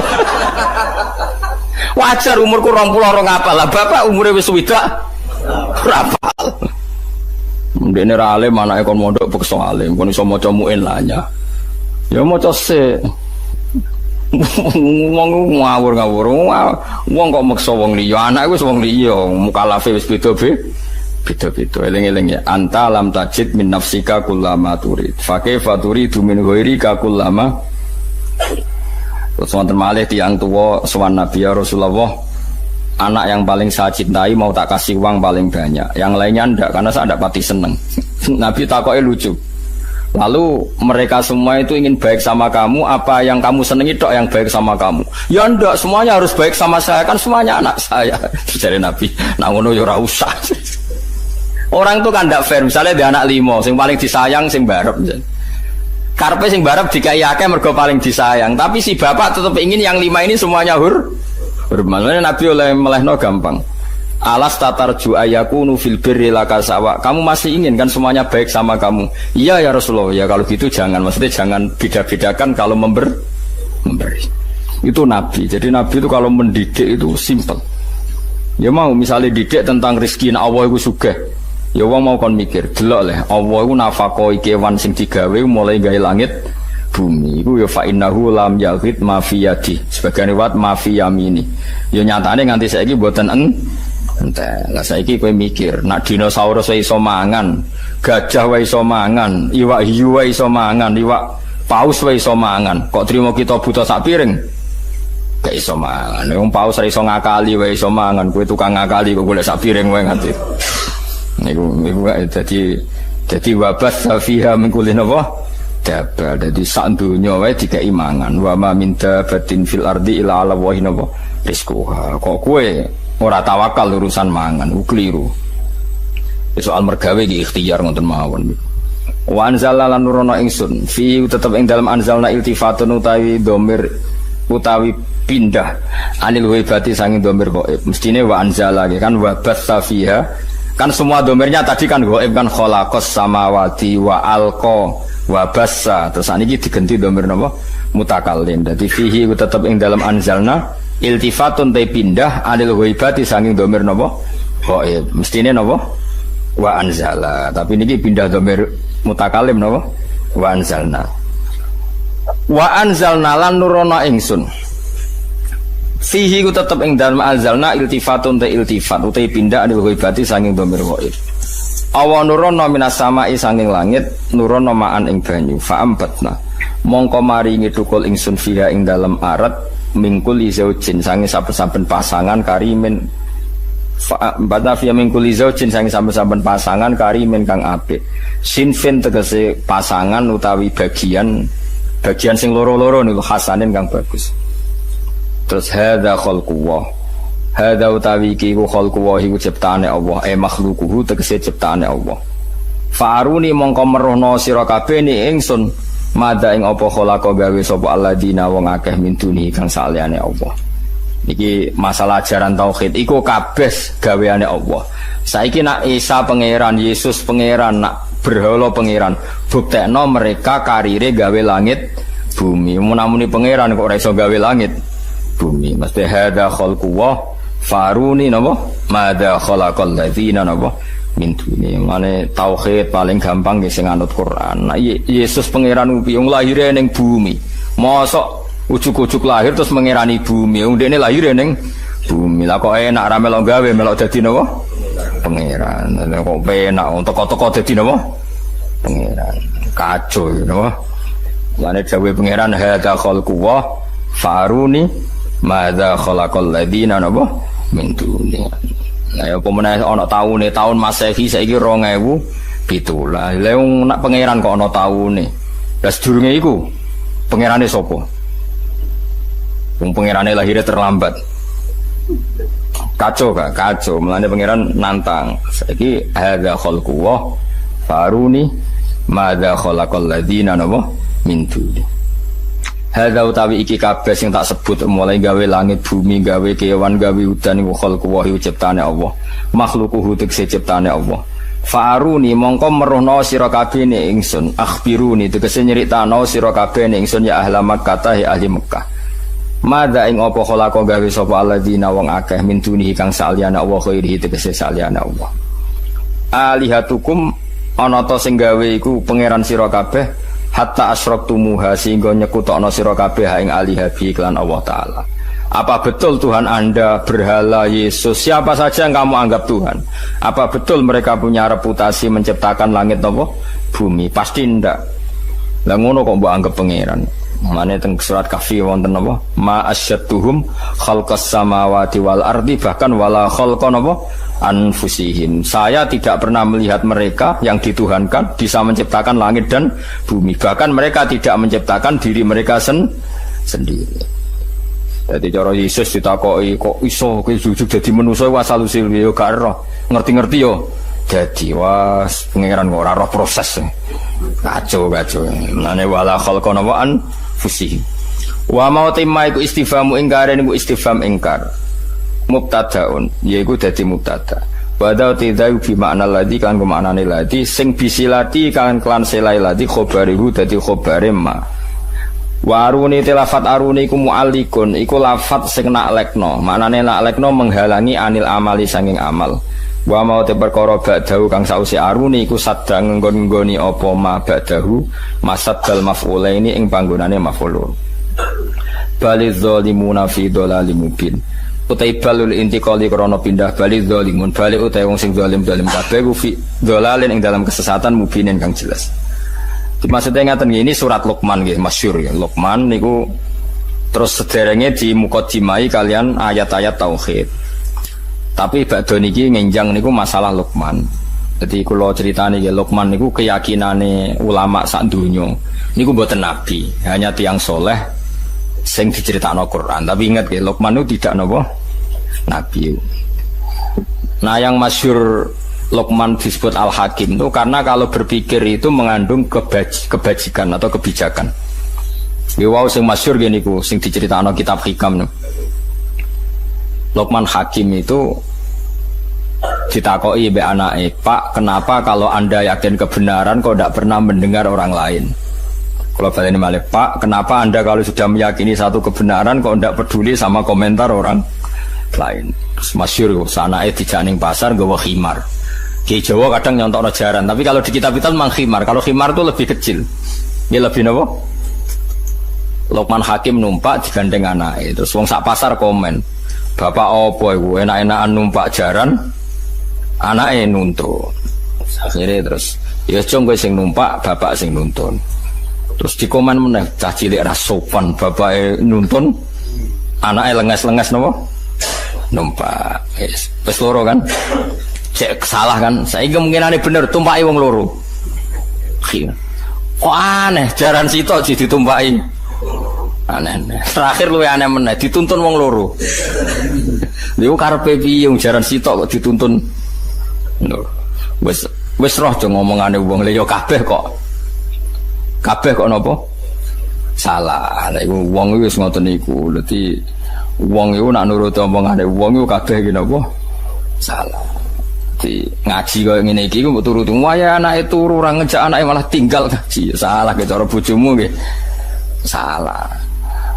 Wajar umurku 20 orang apal. Lah bapak umurnya wis 3 rapal. Mungkin ra alim anaknya kon modok paksa alim. Kon iso maca muin lanya. Ya maca sik. Wong ngawur-ngawur, wong kok maksa wong liya, anak wis wong liya, mukalafe wis beda-beda. Eling-eling ya, anta lam tajid min nafsika kullama turid. Fa kaifa turidu min ghairika kullama. Terus wonten malih tiyang tuwa sowan Nabi ya Rasulullah, anak yang paling saya cintai mau tak kasih uang paling banyak, yang lainnya ndak karena saya ndak pati seneng. Nabi takoke lucu. Lalu mereka semua itu ingin baik sama kamu, apa yang kamu senengi tok yang baik sama kamu? Ya ndak, semuanya harus baik sama saya, kan semuanya anak saya. Jadi Nabi, nak ngono ya ora usah. Orang itu kan ndak fair, misalnya dia anak 5, sing paling disayang sing barep. Karpe sing barep dikai akeh mergo paling disayang, tapi si bapak tetap ingin yang 5 ini semuanya hormat. Nabi oleh melehno gampang. Alas tatarju ayakunu fil birri laka sawa. Kamu masih ingin kan semuanya baik sama kamu? Iya ya Rasulullah. Ya kalau gitu jangan, maksudnya jangan beda-bedakan kalau memberi. Itu Nabi. Jadi Nabi itu kalau mendidik itu simple. Ya mau misalnya didik tentang rezeki Allah itu sugih. Ya wong mau kon mikir, delok le, Allah iku nafakoi kewan sing digawe mulai gawe langit bumi. Iku ya fa innahu lam yalhid ma fi yadi. Sebagian riwayat ma fi yamini. Ya nyatane nganti saiki mboten entek. Lah saiki kowe mikir, nak dinosaurus wae iso mangan, gajah wae iso mangan, iwak hiu wae iso mangan, iwak paus wae iso mangan. Kok trimo kita buta sak piring? Gak iso mangan. Wong paus ra iso ngakali wae iso mangan. Kowe tukang ngakali kok golek sak piring wae nganti. Niku jadi wabat safiha min kulli napa dabal dadi sak donya wae dikai mangan wa ma min dabatin fil ardi illa ala wahi napa rizquha. Kok kowe ora tawakal urusan mangan keliru. Soal mergawe iki ikhtiar ngoten mawon. Wa anzalna lan nurono ingsun fi tetep ing dalam anzalna iltifatun utawi domir utawi pindah anil ghaibati sanging domir gaib. Mestine wa anzala kan wa basafiha. Kan semua domirnya tadi kan gaib kan khalaqas samawati wa alqa wa bassa. Terus niki diganti domir napa mutakallim. Dadi fihi tetep ing dalam anzalna iltifatun te pindah anil ghaibati sanging domir napa gaib. Mestine napa wa anzala. Tapi niki pindah domir mutakallim napa wa anzalna. Wa anzalna lan nurono ingsun fihi ku tetep ing dalem anzalna iltifatun te iltifat utai pindah anil ghaibati sanging domir ghaib. Awa nurono minas samai sanging langit nurono ma'an ing banyu fa ambatna mongko maringi tukul ingsun fiha ing dalem arat mingkul izaujin sanging saben-saben pasangan karimin fa ambatna fiha mingkul izaujin sanging saben-saben pasangan karimin kang apik sinfin tegese pasangan utawi bagian sing loro-loro niku hasanin kang bagus. Terus hadza khalqullah. Hadza utawi iki ku khalqullah iku ciptaane Allah, makhluquhu tegese ciptaane Allah. Fa'aruni mongko meruhna sira kabeh ni ingsun madha ing apa khalaqa gawe sapa alladzina wong akeh min duni kang saliyane Allah. Niki masalah ajaran tauhid iku kabeh gaweane Allah. Saiki nak Isa pangeran, Yesus pangeran, nak berhala pangeran, buktekno mereka karire gawe langit bumi. Munamuni pangeran kok ora iso gawe langit bumi. Mesti hadza khalqullah faruni napa madza khalaqal ladzina napa min duni. Mane tauhid paling gampang nggih sing anut Quran. Nah, Yesus pangeran piye lahire ning bumi. Mosok ujuk-ujuk lahir terus mengerani bumi. Wong dene lahire ning bumi. Lah kok enak ra melok gawe melok dadi napa pangeran. Kok penak teko-teko dadi napa pangeran. Kacau napa. Mane dawuh pangeran hadza khalqullah faruni madza khalaqal ladzina napa min duni. Lah ya pemenang ana taune tahun Masehi saiki 2017. Lah wong nak pangeran kok ana taune. Lah sedurunge iku pangerane sapa? Wong pangerane lahirnya terlambat. Kacau gak? Kacau. Mulane pangeran nantang. Saiki hadza khalqullah faruni madza khalaqal ladzina napa min duni. Hadza utawi iki kabeh sing tak sebut mulai gawe langit bumi gawe kewan gawe udan iku khalqullah ciptane Allah makhluquhu tegese ciptane Allah faruni mongko meruhna sira kabeh ne ingsun akhbiruni tegese nyritano sira kabeh ne ingsun ya ahli Makkah ya ahli Mekah madza ing apa khalaqa gawe sapa alladzina wong akeh min dunihi kang saliyane Allah khairihi tegese saliyane Allah alihatukum ana ta sing gawe iku pangeran sira kabeh hatta asraktumuha sehingga nyekutokno sira kabeh ing alihabi iklan Allah taala. Apa betul Tuhan Anda berhala Yesus siapa saja yang kamu anggap Tuhan? Apa betul mereka punya reputasi menciptakan langit napa bumi? Pasti ndak. Lah ngono kok mbok anggap pangeran. Mane teng surat Kahfi wonten napa? Ma asyadduhum khalqas samawati wal ardi bahkan wala khalqa napa anfusihim. Saya tidak pernah melihat mereka yang dituhankan bisa menciptakan langit dan bumi. Bahkan mereka tidak menciptakan diri mereka sendiri. Jadi cara Yesus ditakoki kok iso kowe jujuk dadi manusa wasal usil yo gak ero. Ngerti-ngerti yo. Dadi was pangeran kok ora roh proses. Kacau. Mane wala khalqana wa anfusihim. Wa mautima iku istifhamu ingkar niku istifham ingkar. Mubtadaun yaiku dadi mubtada. Badau tidau bi makna ladzi kan kemaknane ladzi sing bisilati kan kelan selai ladzi khabarihu dadi khabare ma. Waruni tilafat aruni iku mu'allikun iku lafat sing naklekno. Maknane naklekno menghalangi anil amali sanging amal. Wa mau te perkara ba'dahu kang sause aruni iku sadang nggon-nggoni apa ma ba'dahu masaddal maf'ulaini ing panggonane maf'ul. Baliz zalimuna fi dhalalim mubin. Utai balul intiqali krana pindah baliz zalimun balik utai wong sing zalim-zalim kabeh ku fi dhalalin ing dalam kesesatan mubinin kang jelas. Maksudnya ngaten ini surat Luqman nggih masyhur ya. Luqman niku terus sederenge di mukadimai kalian ayat-ayat tauhid. Tapi badhe niki ngenjang niku masalah Luqman. Jadi kula critani nggih Luqman niku keyakinane ulama sak donya. Niku mboten nabi, hanya tiyang soleh sing diceritakno Quran. Tapi ingat nggih Luqman niku tidak napa nabi. Nah yang masyhur Luqman disebut Al-Hakim itu karena kalau berpikir itu mengandung kebajikan atau kebijakan. Wow sing masyhur gini ku sing diceritakno kitab hikam no. Luqman Hakim itu ditakoki mbek anake, "Pak, kenapa kalau Anda yakin kebenaran kok tidak pernah mendengar orang lain?" Kalau baleni malih, "Pak, kenapa Anda kalau sudah meyakini satu kebenaran kok tidak peduli sama komentar orang lain?" Terus masyhur sanake dijaning pasar nggawa khimar. Ki Jawa kadang nyontokno jaran, tapi kalau di kitab-kitab memang khimar. Kalau khimar itu lebih kecil. Ini lebih napa? Luqman Hakim numpak digandeng anake. Terus wong sak pasar komen, "Bapak opo iku enak-enakan numpak jaran?" Anake nuntun. Akhirnya terus, "Ya cung kowe sing numpak, bapak sing nuntun." Terus dikomen meneh, "Cah cilik ra sopan, bapake nuntun, anake lenges-lenges napa? Numpak." Wis loro kan? Cek salah kan, saya kemungkinan bener tumpaki wong loro. Kok aneh jaran sitok jadi ditumpaki. Aneh. Terakhir luwih aneh meneh dituntun wong loro. Lha karepe piye wong jaran sitok kok dituntun. Lho. Wis roh jo ngomongane wong lha ya kabeh kok. Kabeh kok napa? Salah. Lha iku wong iku wis ngoten niku. Dadi wong iku nak nuruti omongane wong iku kabeh iki napa? Salah. Ngaji kaya ngene iki mbok turu waya anake turu ora ngejak anake malah tinggal ngaji. Salah ke cara bojomu nggih. Salah.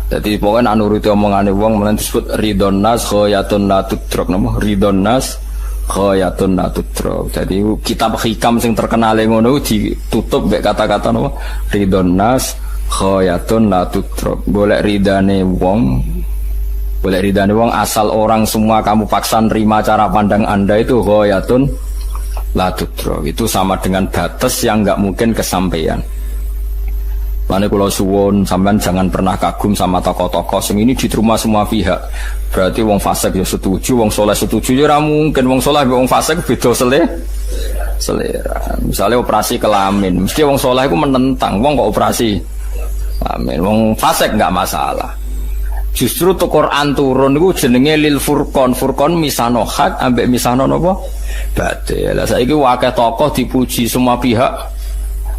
Dadi pokoke nek nuruti omongane wong men disebut ridon nas khayatun la tudrok napa ridon nas khayatun la tudrok. Dadi kitab hikam sing terkenal ngono ditutup mek kata-kata napa ridon nas khayatun la tudrok. Golek ridane wong boleh ridhani wong asal orang semua kamu paksa nerima cara pandang Anda itu ghayatun la tudra. Itu sama dengan batas yang nggak mungkin kesampaian. Lane kula suwun sampean jangan pernah kagum sama tokoh-tokoh sing ini diterima semua pihak. Berarti wong fasik ya setuju, wong soleh setuju ya ora mungkin. Wong soleh wong fasik beda selera. Misalnya operasi kelamin, mesti wong soleh iku menentang, wong kok operasi kelamin. Wong fasik nggak masalah. Justru tuh Quran turun itu jenenge lil furqan. Furqan misano hak ambek misano napa? Batil. Lah saiki akeh tokoh dipuji semua pihak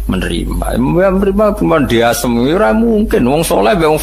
menerima. Menerima dia semua ora mungkin wong saleh mbek wong